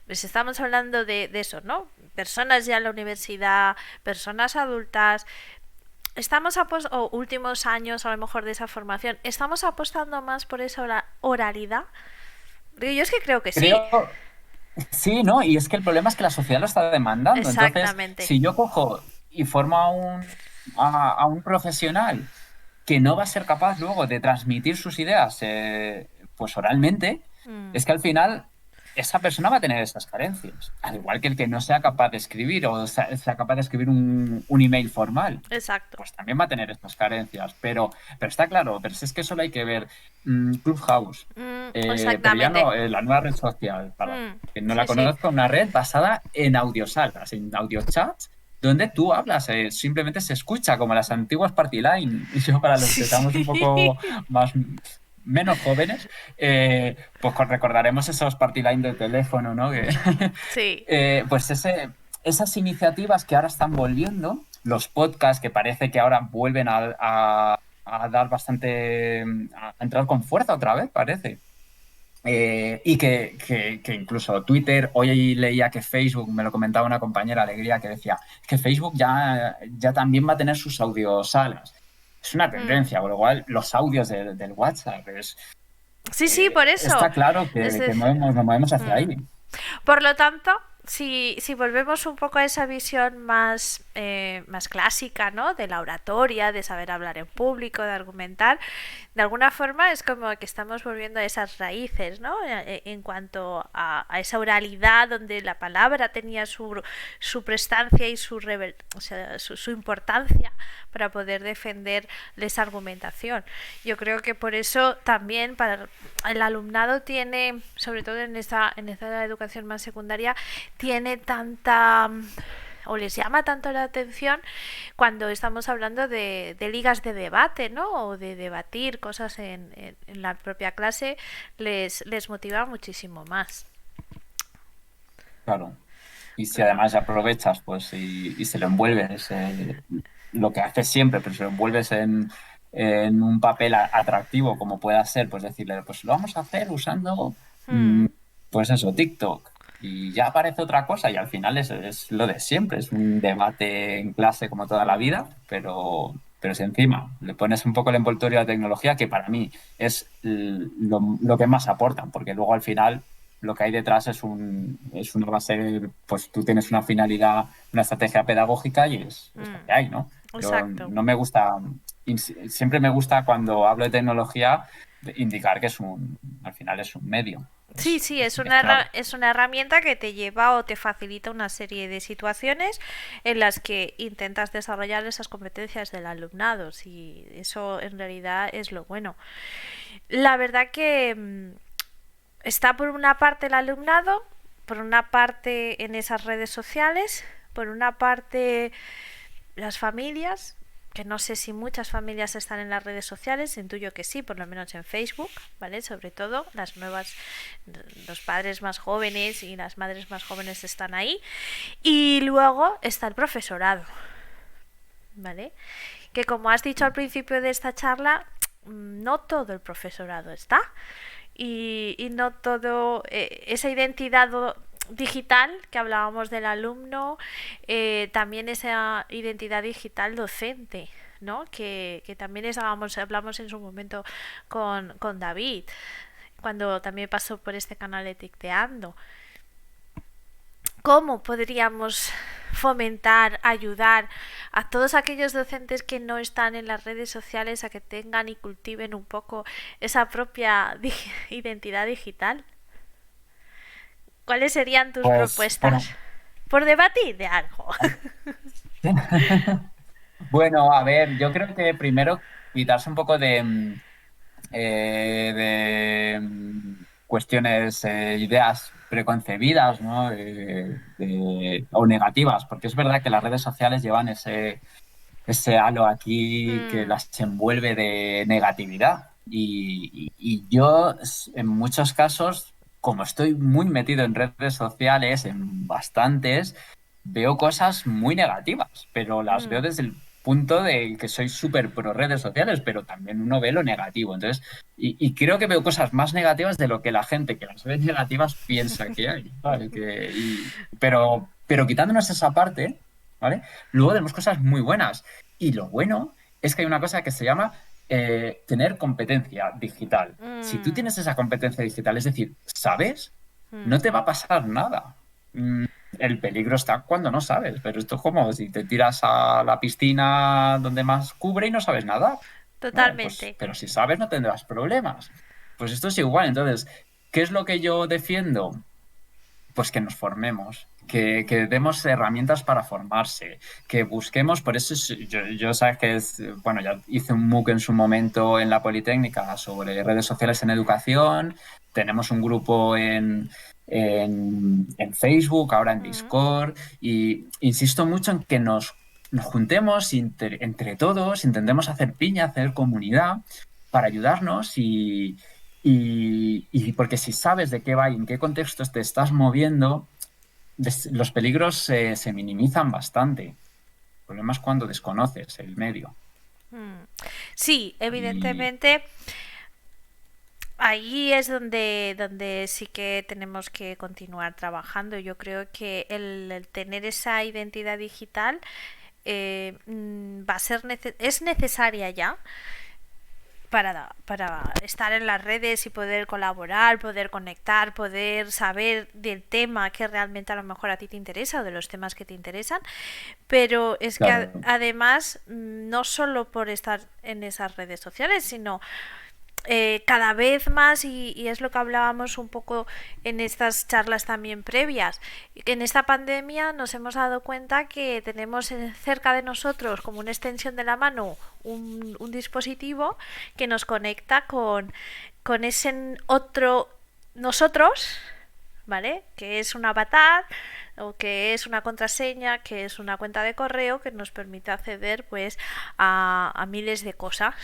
pues estamos hablando de eso, ¿no? Personas ya en la universidad, personas adultas, estamos o últimos años a lo mejor de esa formación, estamos apostando más por esa oralidad. Yo es que creo que sí. Creo, sí, ¿no? Y es que el problema es que la sociedad lo está demandando. Entonces, Exactamente. si yo cojo y formo a un profesional que no va a ser capaz luego de transmitir sus ideas pues oralmente, Mm, es que al final esa persona va a tener esas carencias. Al igual que el que no sea capaz de escribir o sea capaz de escribir un email formal, exacto. pues también va a tener estas carencias. Pero está claro, pero si es que solo hay que ver Clubhouse, pero ya Exactamente. no, la nueva red social, para quien no la Sí, sí. conozca, una red basada en audiosalas, en audiochats, donde tú hablas, simplemente se escucha como las antiguas party line. Y yo, para los Sí, que estamos un poco sí. más menos jóvenes, pues recordaremos esos party line de teléfono, ¿no? Sí. Pues esas iniciativas que ahora están volviendo, los podcasts que parece que ahora vuelven a dar bastante, a entrar con fuerza otra vez, parece. Y que incluso Twitter, hoy leía que Facebook, me lo comentaba una compañera Alegría, que decía que Facebook ya también va a tener sus audiosalas. Es una Mm. tendencia, con lo cual los audios del WhatsApp Sí, sí, por eso. está claro Es que decir, nos movemos hacia ahí. por lo tanto, si volvemos un poco a esa visión más clásica, ¿no? De la oratoria, de saber hablar en público, de argumentar, de alguna forma es como que estamos volviendo a esas raíces, ¿no? En cuanto a esa oralidad donde la palabra tenía su prestancia y o sea, su importancia para poder defender esa argumentación. Yo creo que por eso también para el alumnado tiene, sobre todo en esta educación más secundaria, tiene tanta o les llama tanto la atención cuando estamos hablando de ligas de debate, ¿no? O de debatir cosas en la propia clase, les motiva muchísimo más. Claro. Y si Pero, además aprovechas, pues, y se lo envuelves, lo que haces siempre, pero se lo envuelves en un papel atractivo, como pueda ser, pues decirle, pues lo vamos a hacer usando, mm, mm, pues eso, TikTok. Y ya aparece otra cosa, y al final es lo de siempre, es un debate en clase como toda la vida, pero si encima le pones un poco el envoltorio a la tecnología, que para mí es lo que más aportan, porque luego al final lo que hay detrás es una base, pues tú tienes una finalidad, una estrategia pedagógica y es lo que hay, ¿no? Yo exacto. no me gusta, siempre me gusta cuando hablo de tecnología indicar que al final es un medio, Sí, sí, es claro. es una herramienta que te lleva o te facilita una serie de situaciones en las que intentas desarrollar esas competencias del alumnado. Y eso en realidad es lo bueno. La verdad que está por una parte el alumnado, por una parte en esas redes sociales, por una parte las familias, que no sé si muchas familias están en las redes sociales, intuyo que sí, por lo menos en Facebook, ¿vale? Sobre todo los padres más jóvenes y las madres más jóvenes están ahí. Y luego está el profesorado, ¿vale? Que como has dicho al principio de esta charla, no todo el profesorado está. Y no todo esa identidad digital que hablábamos del alumno, también esa identidad digital docente, ¿no? Que también hablamos en su momento con David, cuando también pasó por este canal de Ticteando. ¿Cómo podríamos fomentar, ayudar a todos aquellos docentes que no están en las redes sociales a que tengan y cultiven un poco esa propia identidad digital? ¿Cuáles serían tus Pues propuestas? bueno, Por debatir de algo. bueno, a ver, yo creo que primero quitarse un poco cuestiones, ideas preconcebidas, ¿no? O negativas, porque es verdad que las redes sociales llevan ese halo aquí que Mm, las envuelve de negatividad. Y yo, en muchos casos, como estoy muy metido en redes sociales, en bastantes, veo cosas muy negativas, pero las veo mm, desde el punto de que soy súper pro redes sociales, pero también uno ve lo negativo. Entonces, y creo que veo cosas más negativas de lo que la gente que las ve negativas piensa que hay, ¿vale? Pero quitándonos esa parte, ¿vale? Luego tenemos cosas muy buenas. Y lo bueno es que hay una cosa que se llama tener competencia digital. Si tú mm, tienes esa competencia digital, es decir, sabes, no mm. te va a pasar nada. El peligro está cuando no sabes, pero esto es como si te tiras a la piscina donde más cubre y no sabes nada. Bueno, pues, Totalmente. pero si sabes no tendrás problemas. Pues esto es igual. Entonces, ¿qué es lo que yo defiendo? Pues que nos formemos, que demos herramientas para formarse, que busquemos, por eso yo sabes que es, bueno, ya hice un MOOC en su momento en la Politécnica sobre redes sociales en educación, tenemos un grupo en Facebook, ahora en Mm, Discord, y insisto mucho en que nos juntemos entre todos, intentemos hacer piña, hacer comunidad para ayudarnos y porque si sabes de qué va y en qué contextos te estás moviendo, los peligros se minimizan bastante. El problema es cuando desconoces el medio. mm. Sí, Y evidentemente ahí es donde sí que tenemos que continuar trabajando. Yo creo que el tener esa identidad digital va a ser es necesaria ya para estar en las redes y poder colaborar, poder conectar, poder saber del tema que realmente a lo mejor a ti te interesa o de los temas que te interesan, pero es que claro, además no solo por estar en esas redes sociales, sino cada vez más, y es lo que hablábamos un poco en estas charlas también previas, en esta pandemia nos hemos dado cuenta que tenemos cerca de nosotros, como una extensión de la mano, un dispositivo que nos conecta con ese otro nosotros, ¿vale? Que es un avatar o que es una contraseña, que es una cuenta de correo que nos permite acceder pues a miles de cosas,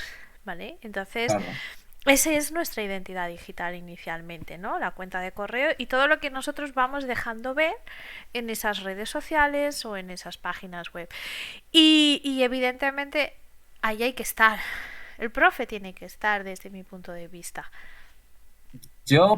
¿vale? Entonces, claro. esa es nuestra identidad digital inicialmente, ¿no? La cuenta de correo y todo lo que nosotros vamos dejando ver en esas redes sociales o en esas páginas web. Y evidentemente ahí hay que estar. El profe tiene que estar desde mi punto de vista.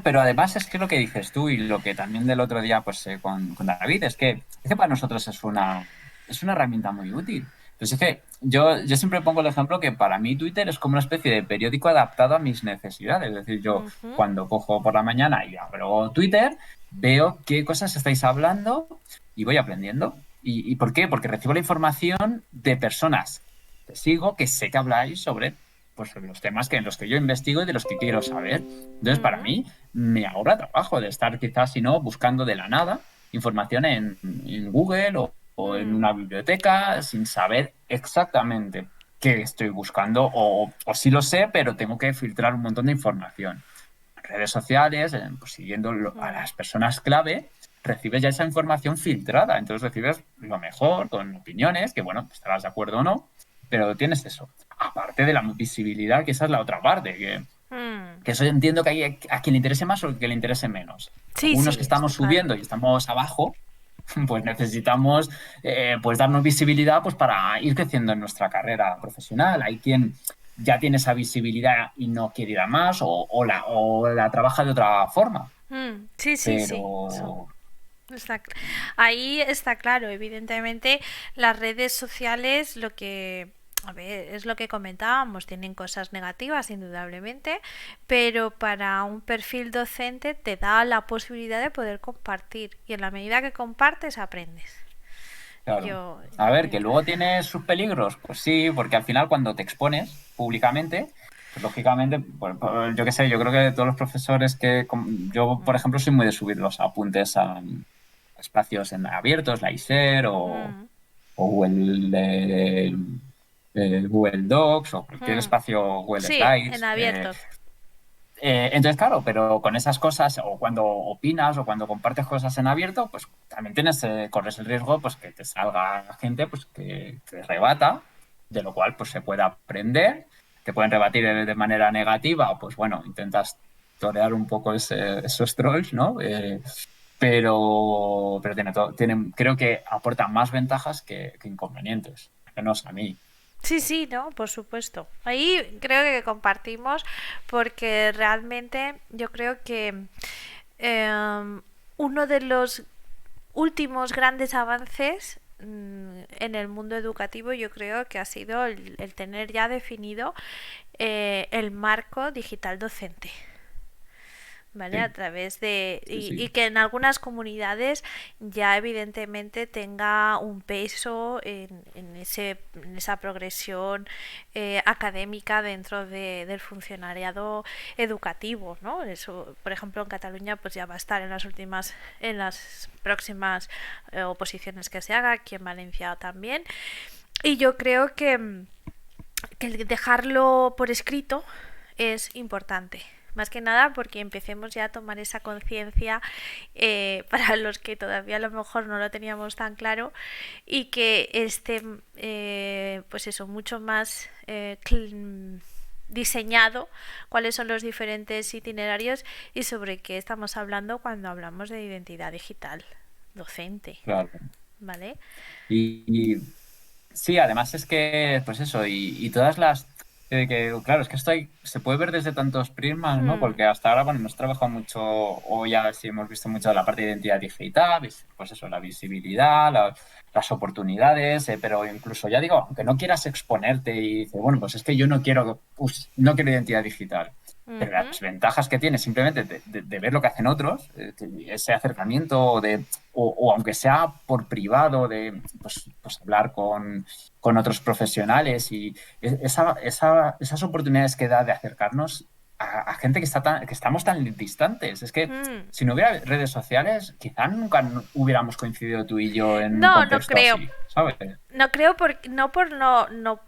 Pero además es que lo que dices tú y lo que también del otro día pues con David, es que para nosotros es una herramienta muy útil. Pues es que yo siempre pongo el ejemplo que para mí Twitter es como una especie de periódico adaptado a mis necesidades. Es decir, yo Ujú, cuando cojo por la mañana y abro Twitter, veo qué cosas estáis hablando y voy aprendiendo. ¿Y por qué? Porque recibo la información de personas que sigo, que sé que habláis sobre pues, los temas en los que yo investigo y de los que quiero saber. Entonces, para ujú, mí, me ahorra trabajo de estar quizás, si no, buscando de la nada información en Google o en mm, una biblioteca sin saber exactamente qué estoy buscando o sí lo sé, pero tengo que filtrar un montón de información. En redes sociales, pues, siguiendo a mm, las personas clave, recibes ya esa información filtrada. Entonces recibes lo mejor, con opiniones, que bueno, estarás de acuerdo o no, pero tienes eso. Aparte de la visibilidad, que esa es la otra parte, que mm. eso entiendo que hay a quien le interese más o a quien le interese menos. Sí, Algunos sí, que está estamos claro. subiendo y estamos abajo, pues necesitamos pues darnos visibilidad pues para ir creciendo en nuestra carrera profesional. Hay quien ya tiene esa visibilidad y no quiere ir a más o la trabaja de otra forma. Sí, sí, sí. Pero Ahí está claro, evidentemente las redes sociales lo que a ver, es lo que comentábamos, tienen cosas negativas indudablemente, pero para un perfil docente te da la posibilidad de poder compartir y en la medida que compartes aprendes. claro. Yo, A ver, yo que creo. luego tiene sus peligros, pues sí, porque al final cuando te expones públicamente, pues lógicamente, pues, yo qué sé, yo creo que todos los profesores yo, por ejemplo, soy muy de subir los apuntes a espacios abiertos, la ISER Mm, o Google Docs o cualquier mm. espacio Google Sí, en Slides. abierto. Entonces, claro, pero con esas cosas, o cuando opinas o cuando compartes cosas en abierto, pues también corres el riesgo pues que te salga gente pues que te rebata, de lo cual pues se puede aprender, te pueden rebatir de manera negativa, o pues bueno, intentas torear un poco esos trolls, ¿no? Pero creo que aporta más ventajas que inconvenientes, al menos a mí. Sí, sí, no, por supuesto. Ahí creo que compartimos porque realmente yo creo que uno de los últimos grandes avances en el mundo educativo yo creo que ha sido el tener ya definido el marco digital docente. ¿vale? A Sí, través de... sí, Y sí. que en algunas comunidades ya evidentemente tenga un peso en esa progresión académica dentro del funcionariado educativo, ¿no? Eso, por ejemplo, en Cataluña pues ya va a estar en las próximas oposiciones que se haga, aquí en Valencia también. Y yo creo que el dejarlo por escrito es importante. Más que nada porque empecemos ya a tomar esa conciencia para los que todavía a lo mejor no lo teníamos tan claro y que esté, pues eso, mucho más diseñado cuáles son los diferentes itinerarios y sobre qué estamos hablando cuando hablamos de identidad digital docente, Claro. ¿vale? Y sí, además es que, pues eso, y todas las... claro, es que esto se puede ver desde tantos prismas, ¿no? Hmm, Porque hasta ahora, bueno, hemos trabajado mucho, o ya sí hemos visto mucho de la parte de identidad digital, pues eso, la visibilidad, las oportunidades, pero incluso ya digo, aunque no quieras exponerte y dices, bueno, pues es que yo no quiero identidad digital. Pero ujú, las ventajas que tiene simplemente de ver lo que hacen otros, ese acercamiento o aunque sea por privado, de pues hablar con otros profesionales y esas oportunidades que da de acercarnos a gente que estamos tan distantes. Es que hmm. si no hubiera redes sociales, quizá nunca hubiéramos coincidido tú y yo en un No, no contexto creo. así, ¿sabes? No creo no por no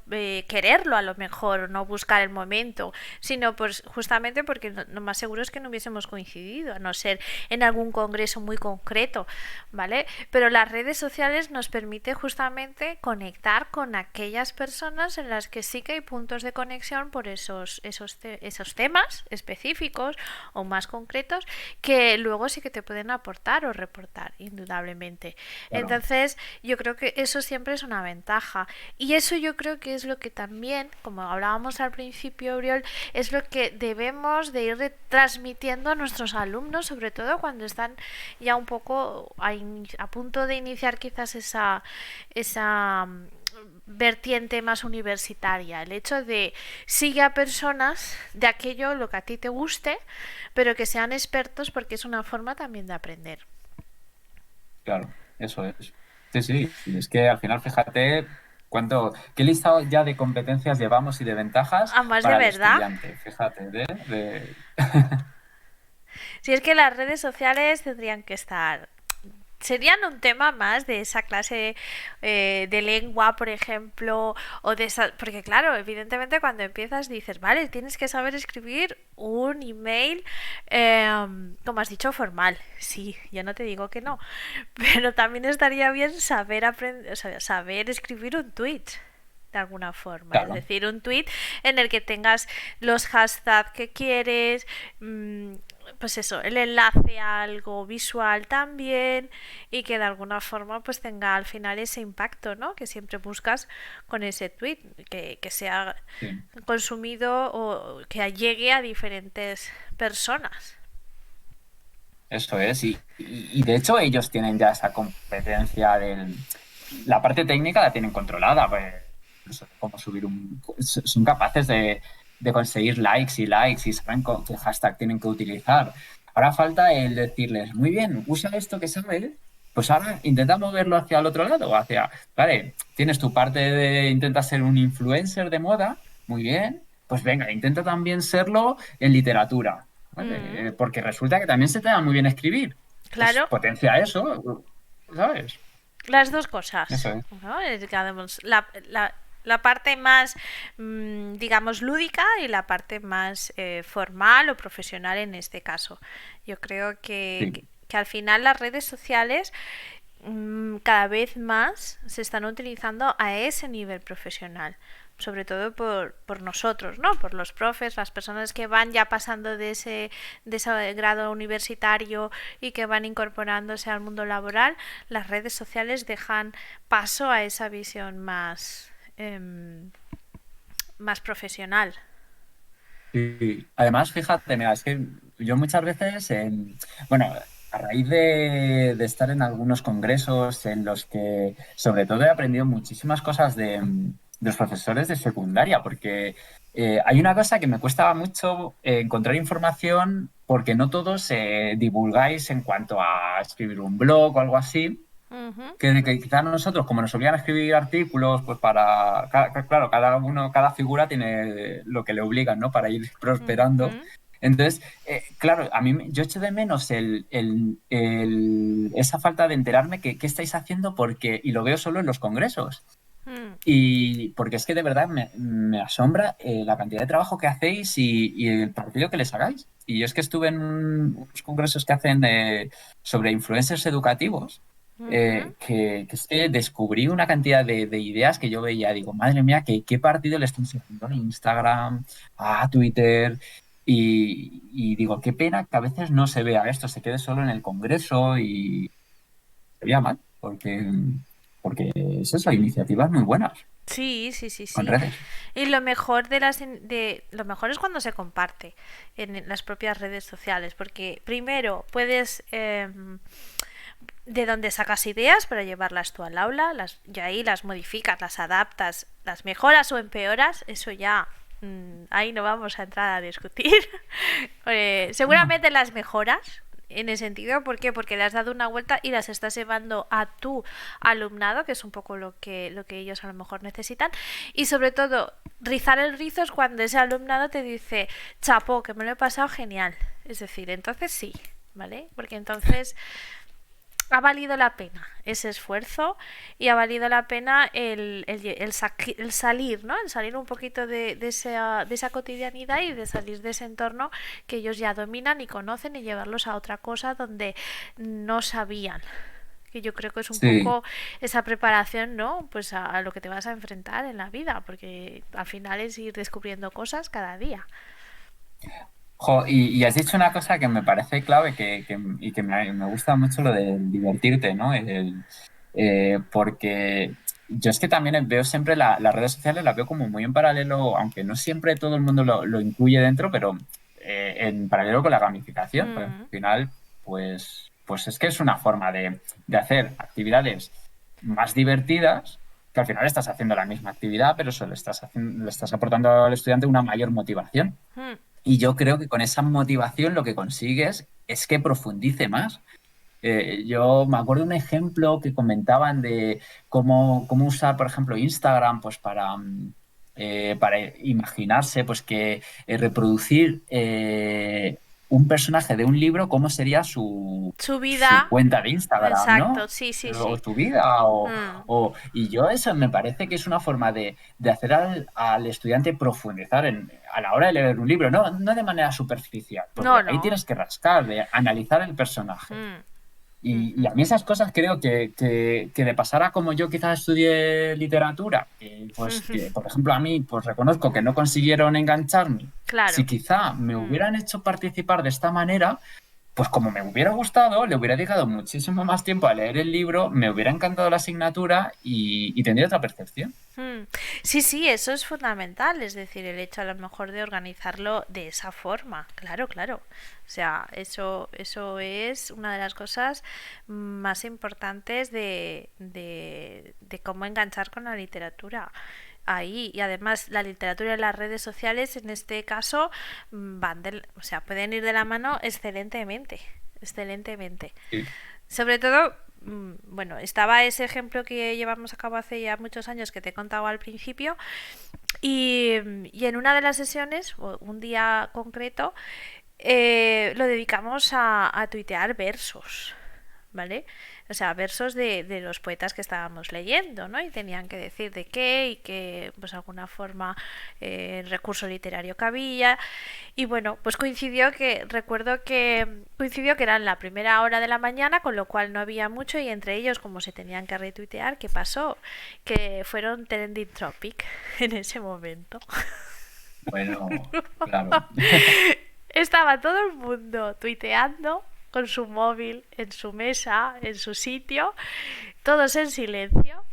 quererlo a lo mejor, o no buscar el momento, sino pues justamente porque lo más seguro es que no hubiésemos coincidido, a no ser en algún congreso muy concreto, ¿vale? Pero las redes sociales nos permite justamente conectar con aquellas personas en las que sí que hay puntos de conexión por esos temas específicos o más concretos que luego sí que te pueden aportar o reportar, indudablemente. Claro, Entonces, yo creo que eso siempre es una ventaja. Y eso yo creo que es lo que también, como hablábamos al principio, Oriol, es lo que debemos de ir transmitiendo a nuestros alumnos, sobre todo cuando están ya un poco a punto de iniciar quizás esa vertiente más universitaria, el hecho de sigue a personas de aquello lo que a ti te guste, pero que sean expertos porque es una forma también de aprender. claro, eso es. Sí, sí, y es que al final, fíjate qué listado ya de competencias llevamos y de ventajas Además de para el verdad, estudiante, fíjate, si es que las redes sociales tendrían que estar serían un tema más de esa clase de lengua, por ejemplo, o de esa, porque claro, evidentemente cuando empiezas dices, vale, tienes que saber escribir un email, como has dicho, formal. Sí, yo no te digo que no, pero también estaría bien saber aprender, o sea, saber escribir un tweet de alguna forma, es Claro, decir, un tweet en el que tengas los hashtags que quieres, pues eso, el enlace a algo visual también y que de alguna forma pues tenga al final ese impacto, ¿no? Que siempre buscas con ese tweet, que sea sí. consumido o que llegue a diferentes personas. Eso es, y de hecho ellos tienen ya esa competencia la parte técnica la tienen controlada, pues no sé cómo subir son capaces de conseguir likes y likes y saben qué hashtag tienen que utilizar. Ahora falta el decirles, muy bien, usa esto que sabes, pues ahora intenta moverlo hacia el otro lado, vale, tienes tu parte intentas ser un influencer de moda, muy bien, pues venga, intenta también serlo en literatura. Mm, ¿Vale? Porque resulta que también se te da muy bien escribir. Pues claro, potencia eso, ¿sabes? las dos cosas, Eso es. ¿no? Digamos, la parte más, digamos, lúdica y la parte más formal o profesional en este caso. Yo creo Sí, que al final las redes sociales cada vez más se están utilizando a ese nivel profesional, sobre todo por nosotros, ¿no? Por los profes, las personas que van ya pasando de ese grado universitario y que van incorporándose al mundo laboral, las redes sociales dejan paso a esa visión más profesional. sí. Además, fíjate, mira, es que yo muchas veces, bueno, a raíz de estar en algunos congresos en los que, sobre todo, he aprendido muchísimas cosas de los profesores de secundaria, porque hay una cosa que me cuesta mucho encontrar información porque no todos divulgáis en cuanto a escribir un blog o algo así. Ujú, Que quizás nosotros, como nos obligan a escribir artículos, pues claro, cada figura tiene lo que le obligan, ¿no? Para ir prosperando. ujú, Entonces, claro, yo echo de menos esa falta de enterarme que qué estáis haciendo y lo veo solo en los congresos. mm. Y porque es que de verdad me asombra la cantidad de trabajo que hacéis y el partido que les hagáis. Y yo es que estuve en unos congresos que hacen sobre influencers educativos, Ujú. que es que descubrí una cantidad de ideas que yo veía. Digo, madre mía, ¿qué partido le están haciendo a Instagram, a Twitter? Y digo, qué pena que a veces no se vea esto, se quede solo en el congreso y sería mal, porque es eso, iniciativas muy buenas Sí, sí, sí, con sí. redes. Y lo mejor lo mejor es cuando se comparte en las propias redes sociales, porque primero puedes de donde sacas ideas para llevarlas tú al aula, y ahí las modificas, las adaptas, las mejoras o empeoras, eso ya ahí no vamos a entrar a discutir. No. Seguramente las mejoras, en ese sentido, ¿por qué? Porque le has dado una vuelta y las estás llevando a tu alumnado, que es un poco lo que ellos a lo mejor necesitan. Y sobre todo, rizar el rizo es cuando ese alumnado te dice, chapo, que me lo he pasado genial. Es decir, entonces sí, ¿vale? Porque entonces ha valido la pena ese esfuerzo y ha valido la pena el salir, ¿no? El salir un poquito de esa cotidianidad y de salir de ese entorno que ellos ya dominan y conocen y llevarlos a otra cosa donde no sabían. Que yo creo que es un Sí. poco esa preparación, ¿no? Pues a lo que te vas a enfrentar en la vida, porque al final es ir descubriendo cosas cada día. Jo, y has dicho una cosa que me parece clave y que me gusta mucho lo de divertirte, ¿no? Porque yo es que también veo siempre las redes sociales, las veo como muy en paralelo, aunque no siempre todo el mundo lo incluye dentro, pero en paralelo con la gamificación. Porque al Mm, final, pues es que es una forma de hacer actividades más divertidas, que al final estás haciendo la misma actividad, pero eso le estás aportando al estudiante una mayor motivación. mm, Y yo creo que con esa motivación lo que consigues es que profundice más. Yo me acuerdo de un ejemplo que comentaban de cómo usar, por ejemplo, Instagram, pues para imaginarse, pues que reproducir un personaje de un libro, cómo sería su su vida, cuenta de Instagram, exacto, ¿no? sí, sí, O sí. su vida, Mm, y yo eso me parece que es una forma de hacer al estudiante profundizar a la hora de leer un libro, no de manera superficial, porque no, ahí no. tienes que rascar, de analizar el personaje. Mm, Y a ujú. mí esas cosas creo que de pasar a como yo quizás estudié literatura, pues que por ejemplo a mí pues reconozco que no consiguieron engancharme, si Claro. quizá me Mm, hubieran hecho participar de esta manera, pues como me hubiera gustado, le hubiera dedicado muchísimo más tiempo a leer el libro, me hubiera encantado la asignatura y tendría otra percepción. mm. Sí, sí, eso es fundamental, es decir, el hecho a lo mejor de organizarlo de esa forma, claro, claro. O sea, eso es una de las cosas más importantes de cómo enganchar con la literatura. Ahí, y además la literatura y las redes sociales en este caso o sea, pueden ir de la mano excelentemente, excelentemente. Sí, Sobre todo, bueno, estaba ese ejemplo que llevamos a cabo hace ya muchos años que te he contado al principio y en una de las sesiones, o un día concreto, lo dedicamos a tuitear versos, ¿vale? O sea, versos de los poetas que estábamos leyendo, ¿no? Y tenían que decir de qué y que, pues, alguna forma, el recurso literario que había. Y bueno, pues coincidió que era en la primera hora de la mañana, con lo cual no había mucho y entre ellos, como se tenían que retuitear, ¿qué pasó? Que fueron trending topic en ese momento. bueno, claro. Estaba todo el mundo tuiteando con su móvil, en su mesa, en su sitio, todos en silencio.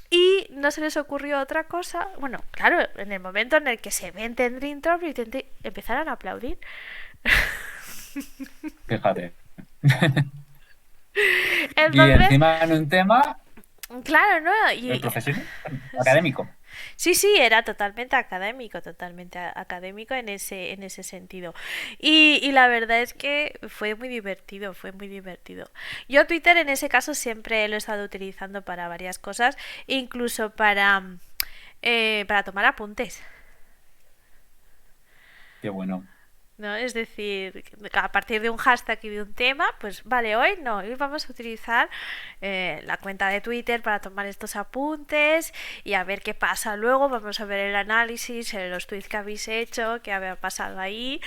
Y no se les ocurrió otra cosa. Bueno, claro, en el momento en el que se ven Trending Topic, empezaron a aplaudir. Fíjate. Y Entonces, encima en un tema claro, ¿no? profesional, académico. Sí, sí, era totalmente académico en ese sentido. Y la verdad es que fue muy divertido, fue muy divertido. Yo Twitter en ese caso siempre lo he estado utilizando para varias cosas, incluso para tomar apuntes. Qué bueno. ¿No? Es decir, a partir de un hashtag y de un tema, pues vale, hoy no, hoy vamos a utilizar la cuenta de Twitter para tomar estos apuntes y a ver qué pasa luego, vamos a ver el análisis, los tweets que habéis hecho, qué había pasado ahí,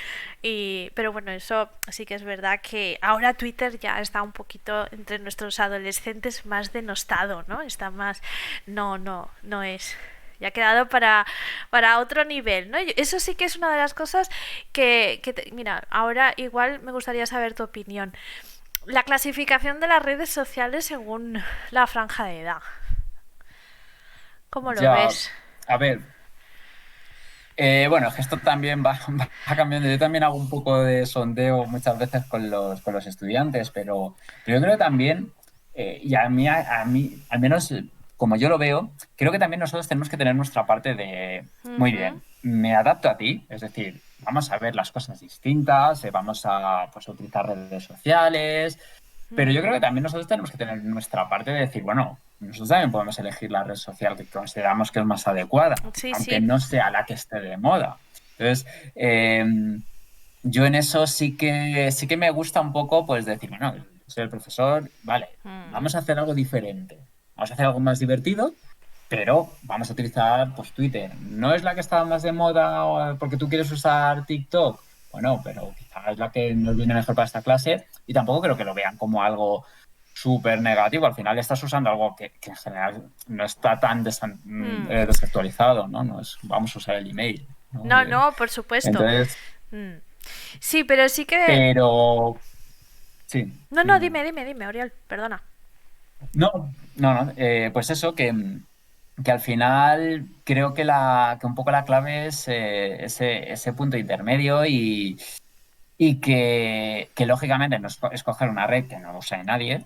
pero bueno, eso sí que es verdad que ahora Twitter ya está un poquito entre nuestros adolescentes más denostado, ¿no? Está más, no es ya ha quedado para otro nivel, ¿no? Eso sí que es una de las cosas mira, ahora igual me gustaría saber tu opinión. La clasificación de las redes sociales según la franja de edad. ¿Cómo lo Ya, ves? a ver, bueno, es que esto también va, va cambiando. Yo también hago un poco de sondeo muchas veces con los estudiantes, pero yo creo que también, y a mí, al menos como yo lo veo, creo que también nosotros tenemos que tener nuestra parte de, muy Ujú, bien, me adapto a ti, es decir, vamos a ver las cosas distintas, vamos a, pues, a utilizar redes sociales, pero yo creo que ujú. también nosotros tenemos que tener nuestra parte de decir, bueno, nosotros también podemos elegir la red social que consideramos que es más adecuada, Sí, aunque sí. no sea la que esté de moda. Entonces, yo en eso sí que me gusta un poco, pues decir, bueno, soy el profesor, vale, Mm. vamos a hacer algo diferente, vamos a hacer algo más divertido, pero vamos a utilizar pues Twitter. No es la que está más de moda porque tú quieres usar TikTok. Bueno, pero quizás es la que nos viene mejor para esta clase y tampoco creo que lo vean como algo súper negativo. Al final estás usando algo que en general no está tan Mm. desactualizado, ¿no? No es, vamos a usar el email, ¿no? No, no, por supuesto. Entonces, Mm. Sí, pero sí que... pero sí, No, no, dime. dime, Oriol, perdona. No, pues eso, que al final creo que, que un poco la clave es ese punto intermedio y que lógicamente no es escoger una red que no use nadie,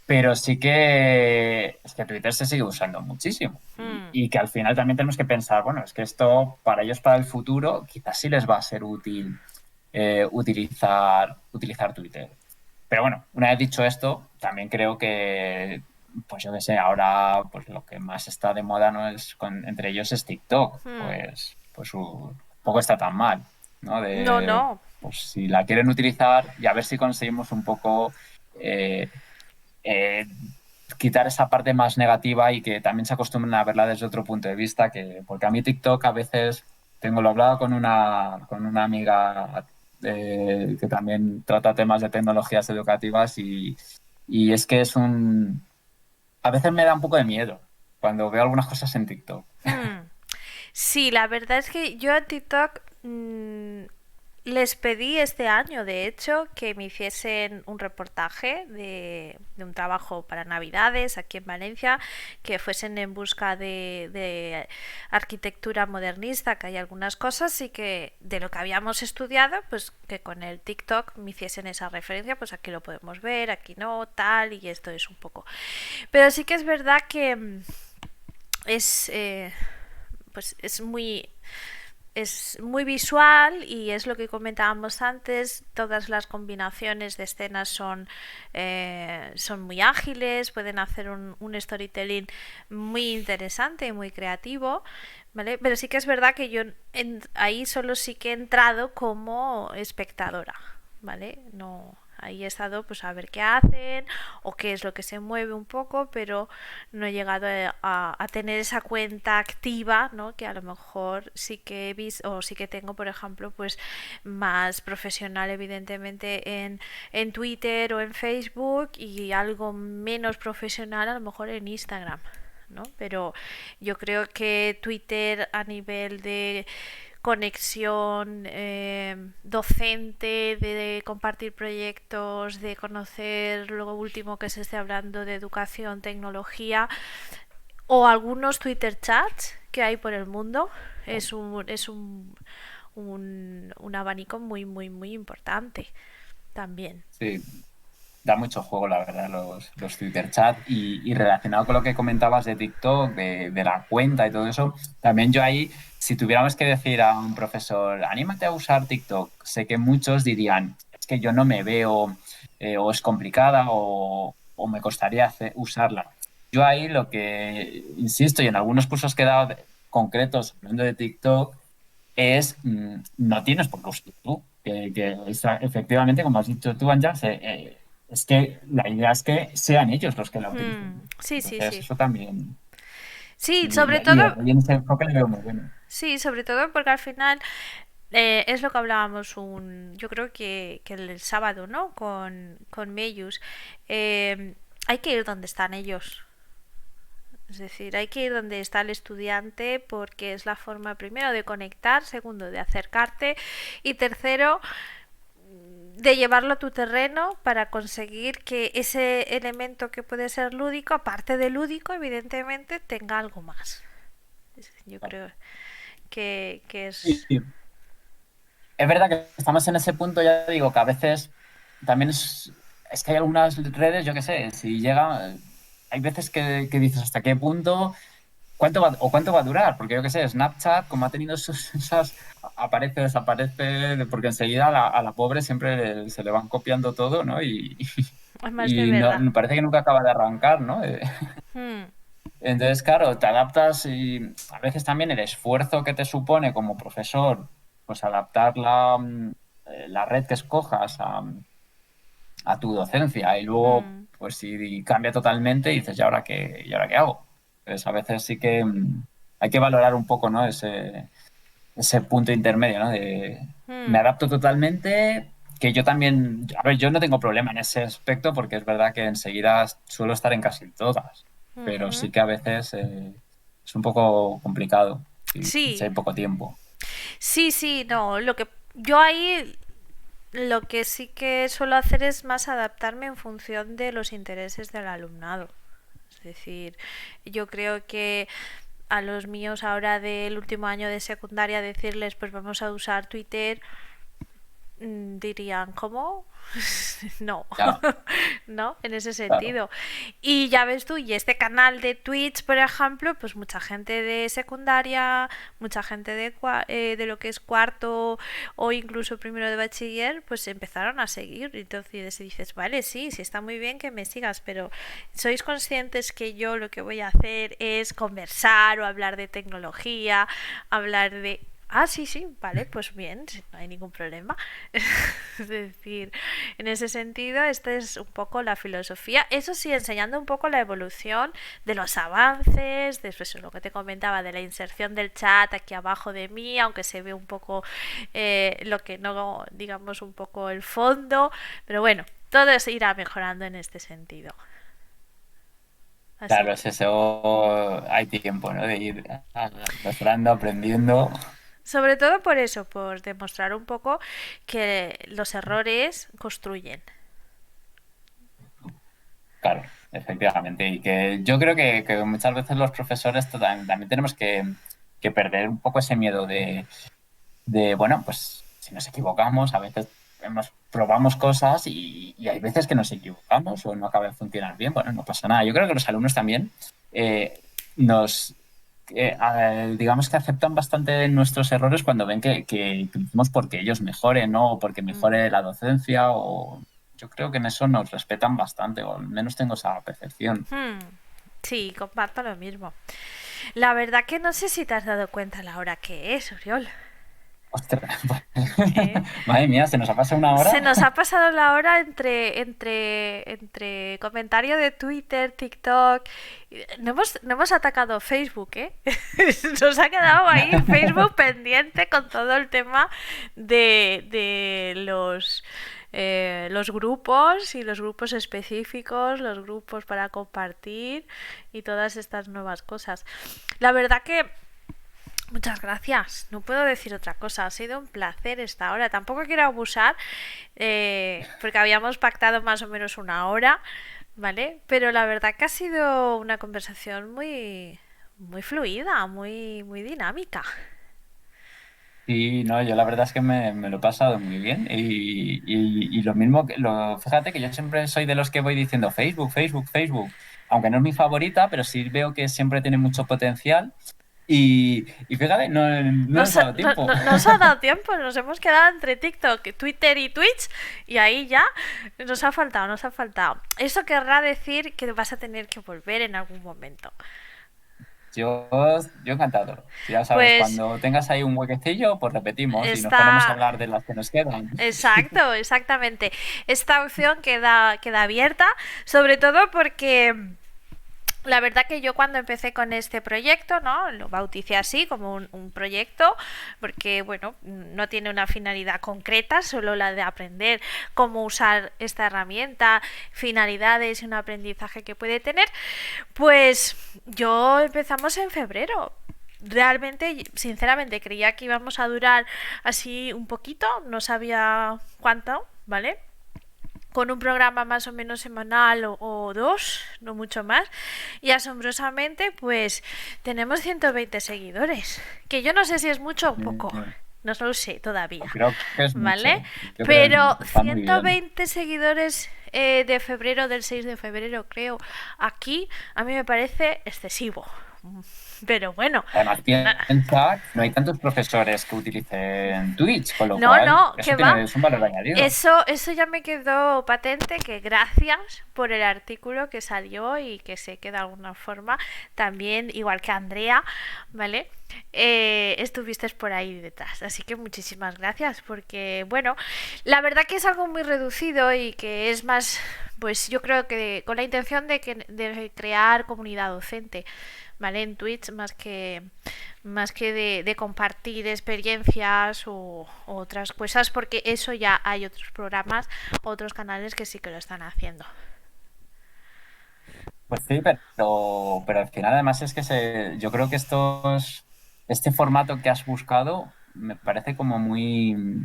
pero sí que es que Twitter se sigue usando muchísimo Mm. y que al final también tenemos que pensar, bueno, es que esto para ellos, para el futuro, quizás sí les va a ser útil utilizar Twitter. Pero bueno, una vez dicho esto, también creo que, pues yo qué sé, ahora pues lo que más está de moda no es entre ellos es TikTok, Mm. pues poco está tan mal, ¿no? No, De, no. pues si la quieren utilizar y a ver si conseguimos un poco eh, eh, quitar esa parte más negativa y que también se acostumbren a verla desde otro punto de vista, que, porque a mí TikTok a veces lo hablaba con una amiga que también trata temas de tecnologías educativas y es que a veces me da un poco de miedo cuando veo algunas cosas en TikTok. Hmm. Sí, la verdad es que yo a TikTok les pedí este año, de hecho, que me hiciesen un reportaje de un trabajo para Navidades aquí en Valencia, que fuesen en busca de arquitectura modernista, que hay algunas cosas, y que de lo que habíamos estudiado, pues que con el TikTok me hiciesen esa referencia, pues aquí lo podemos ver, aquí no, tal, y esto es un poco. Pero sí que es verdad que es... pues es muy visual y es lo que comentábamos antes, todas las combinaciones de escenas son muy ágiles, pueden hacer un storytelling muy interesante y muy creativo, ¿vale? Pero sí que es verdad que yo ahí solo sí que he entrado como espectadora, ¿vale? No, ahí he estado pues a ver qué hacen o qué es lo que se mueve un poco, pero no he llegado a tener esa cuenta activa, ¿no? Que a lo mejor sí que he visto o sí que tengo, por ejemplo, pues más profesional evidentemente en Twitter o en Facebook y algo menos profesional a lo mejor en Instagram, ¿no? Pero yo creo que Twitter a nivel de conexión docente, de compartir proyectos, de conocer lo último que se esté hablando de educación, tecnología o algunos Twitter chats que hay por el mundo, es un abanico muy, muy, muy importante también. Sí, da mucho juego, la verdad, los Twitter chat. Y relacionado con lo que comentabas de TikTok, de la cuenta y todo eso, también yo ahí, si tuviéramos que decir a un profesor, anímate a usar TikTok, sé que muchos dirían, es que yo no me veo, o es complicada o me costaría usarla. Yo ahí lo que insisto, y en algunos cursos que he dado concretos hablando de TikTok, es no tienes por qué usar tú. Efectivamente, como has dicho tú, Anja, es que la idea es que sean ellos los que la utilicen. Sí, sí, Entonces, sí. eso también. Sí, Y, sobre y todo, ahí en ese enfoque le veo muy bueno. sí, sobre todo porque al final es lo que hablábamos yo creo que el sábado, ¿no? Con Meyus. Hay que ir donde están ellos. Es decir, hay que ir donde está el estudiante porque es la forma primero de conectar, segundo de acercarte y tercero de llevarlo a tu terreno para conseguir que ese elemento que puede ser lúdico, aparte de lúdico, evidentemente, tenga algo más. Yo creo que Sí, es... sí. Es verdad que estamos en ese punto, ya digo, que a veces también es que hay algunas redes, yo qué sé, si llega, hay veces que dices hasta qué punto. ¿Cuánto va a durar? Porque yo qué sé, Snapchat, como ha tenido esas aparece, desaparece, porque enseguida a la pobre siempre se le van copiando todo, ¿no? Es más de Y verdad. no, parece que nunca acaba de arrancar, ¿no? Hmm. Entonces, claro, te adaptas y a veces también el esfuerzo que te supone como profesor, pues adaptar la red que escojas a tu docencia y luego, Hmm. pues si cambia totalmente, dices, ¿y ahora qué hago? Pues a veces sí que hay que valorar un poco, ¿no? Ese punto intermedio, ¿no? De me Hmm. adapto totalmente, que yo también, a ver, yo no tengo problema en ese aspecto porque es verdad que enseguida suelo estar en casi todas, pero Ujú. sí que a veces es un poco complicado si Sí, hay poco tiempo. sí, sí, no, lo que yo ahí lo que sí que suelo hacer es más adaptarme en función de los intereses del alumnado. Es decir, yo creo que a los míos ahora del último año de secundaria decirles pues vamos a usar Twitter dirían, ¿cómo? No, Ya, ¿no? En ese claro. sentido. Y ya ves tú, y este canal de Twitch, por ejemplo, pues mucha gente de secundaria, mucha gente de lo que es cuarto o incluso primero de bachiller, pues empezaron a seguir. Entonces dices, vale, sí, sí está muy bien que me sigas, pero ¿sois conscientes que yo lo que voy a hacer es conversar o hablar de tecnología, hablar de... Ah, sí, sí, vale, pues bien, no hay ningún problema. Es decir, en ese sentido, esta es un poco la filosofía. Eso sí, enseñando un poco la evolución de los avances, de eso, lo que te comentaba, de la inserción del chat aquí abajo de mí, aunque se ve un poco lo que no, digamos, un poco el fondo. Pero bueno, todo se irá mejorando en este sentido. Así Claro, es que... eso, hay tiempo, ¿no? De ir mejorando, aprendiendo. Sobre todo por eso, por demostrar un poco que los errores construyen. Claro, efectivamente. Y que yo creo que muchas veces los profesores también tenemos que perder un poco ese miedo bueno, pues si nos equivocamos, a veces probamos cosas y hay veces que nos equivocamos o no acaba de funcionar bien. Bueno, no pasa nada. Yo creo que los alumnos también nos, digamos que aceptan bastante nuestros errores cuando ven que lo hicimos porque ellos mejoren, ¿no? O porque Mm. mejore la docencia o... Yo creo que en eso nos respetan bastante, o al menos tengo esa percepción. Hmm. Sí, comparto lo mismo. La verdad que no sé si te has dado cuenta la hora que es, Oriol. Ostras, ¿Eh? madre mía, ¿se nos ha pasado una Se hora? nos ha pasado la hora entre comentario de Twitter, TikTok. No hemos atacado Facebook, ¿eh? Nos ha quedado ahí Facebook pendiente con todo el tema de los grupos y los grupos específicos, los grupos para compartir y todas estas nuevas cosas. La verdad que muchas gracias. No puedo decir otra cosa. Ha sido un placer esta hora. Tampoco quiero abusar porque habíamos pactado más o menos una hora, ¿vale? Pero la verdad que ha sido una conversación muy, muy fluida, muy, muy dinámica. Sí, no, yo la verdad es que me lo he pasado muy bien y lo mismo, fíjate que yo siempre soy de los que voy diciendo Facebook, Facebook, Facebook, aunque no es mi favorita, pero sí veo que siempre tiene mucho potencial y fíjate, no nos ha dado tiempo. No nos ha dado tiempo, nos hemos quedado entre TikTok, Twitter y Twitch y ahí ya nos ha faltado, nos ha faltado. Eso querrá decir que vas a tener que volver en algún momento. Yo, yo encantado. Ya sabes, Pues cuando tengas ahí un huequecillo, pues repetimos y nos ponemos a está... hablar de las que nos quedan. Exacto, exactamente. Esta opción queda abierta, sobre todo porque la verdad que yo cuando empecé con este proyecto, ¿no? Lo bauticé así como un proyecto, porque bueno, no tiene una finalidad concreta, solo la de aprender cómo usar esta herramienta, finalidades y un aprendizaje que puede tener. Pues yo empezamos en febrero. Realmente, sinceramente, creía que íbamos a durar así un poquito, no sabía cuánto, ¿vale? Con un programa más o menos semanal o dos, no mucho más. Y asombrosamente, pues tenemos 120 seguidores. Que yo no sé si es mucho o poco. No lo sé todavía. Creo que es ¿Vale? mucho. Yo creo Pero que está muy bien. 120 seguidores de febrero, del 6 de febrero, creo, aquí, a mí me parece excesivo. Pero bueno, Además, piensa, no hay tantos profesores que utilicen Twitch, con lo no, cual no, eso que va. tiene es un valor añadido. Eso ya me quedó patente, que gracias por el artículo que salió y que sé que de alguna forma también, igual que Andrea, ¿vale? Estuviste por ahí detrás. Así que muchísimas gracias porque, bueno, la verdad que es algo muy reducido y que es más, pues yo creo que con la intención de crear comunidad docente. ¿Vale? En Twitch más que de compartir experiencias o otras cosas, porque eso ya hay otros programas, otros canales que sí que lo están haciendo. Pues sí, pero al final además es que yo creo que este formato que has buscado me parece como muy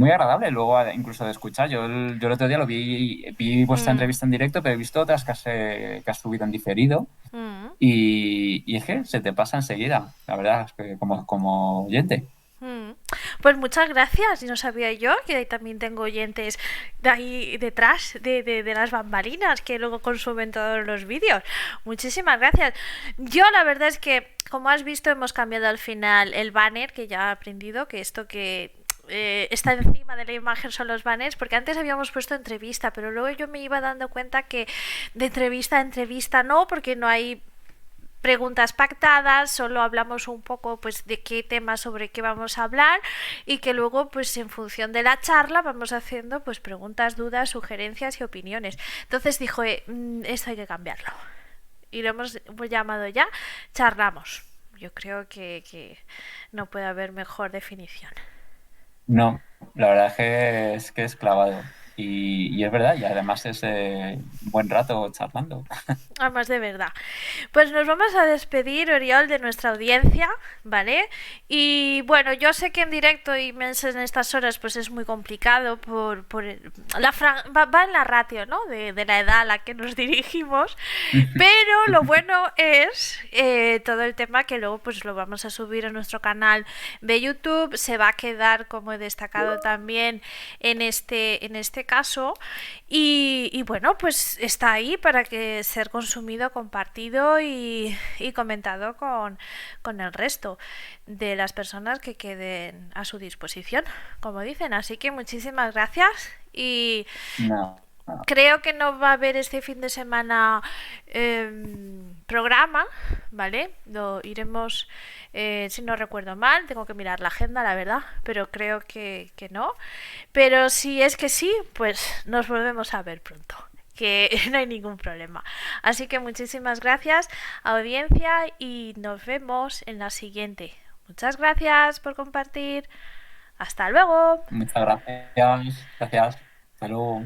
agradable luego incluso de escuchar. Yo el otro día vi vuestra Mm, entrevista en directo, pero he visto otras que has subido en diferido mm, y es que se te pasa enseguida, la verdad, es que como oyente. mm. Pues muchas gracias. No sabía yo que también tengo oyentes de ahí detrás de las bambalinas que luego consumen todos los vídeos. Muchísimas gracias. Yo la verdad es que, como has visto, hemos cambiado al final el banner, que ya he aprendido que esto que está encima de la imagen son los banners, porque antes habíamos puesto entrevista, pero luego yo me iba dando cuenta que de entrevista a entrevista no, porque no hay preguntas pactadas, solo hablamos un poco pues de qué tema, sobre qué vamos a hablar, y que luego pues en función de la charla vamos haciendo pues preguntas, dudas, sugerencias y opiniones. Entonces dijo, esto hay que cambiarlo y lo hemos llamado ya charlamos. Yo creo que no puede haber mejor definición. No, la verdad es que es clavado. Y es verdad, y además es un buen rato charlando. Además de verdad. Pues nos vamos a despedir, Oriol, de nuestra audiencia, ¿vale? Y bueno, yo sé que en directo y en estas horas pues es muy complicado va en la ratio, ¿no? De la edad a la que nos dirigimos, pero lo bueno es todo el tema que luego pues lo vamos a subir a nuestro canal de YouTube, se va a quedar como he destacado también en este caso y bueno, pues está ahí para que ser consumido, compartido y comentado con el resto de las personas que queden a su disposición, como dicen. Así que muchísimas gracias y No, no. creo que no va a haber este fin de semana programa, ¿vale? Lo iremos, si no recuerdo mal, tengo que mirar la agenda, la verdad, pero creo que no. Pero si es que sí, pues nos volvemos a ver pronto, que no hay ningún problema. Así que muchísimas gracias, audiencia, y nos vemos en la siguiente. Muchas gracias por compartir. Hasta luego. Muchas gracias. Gracias. Hasta luego.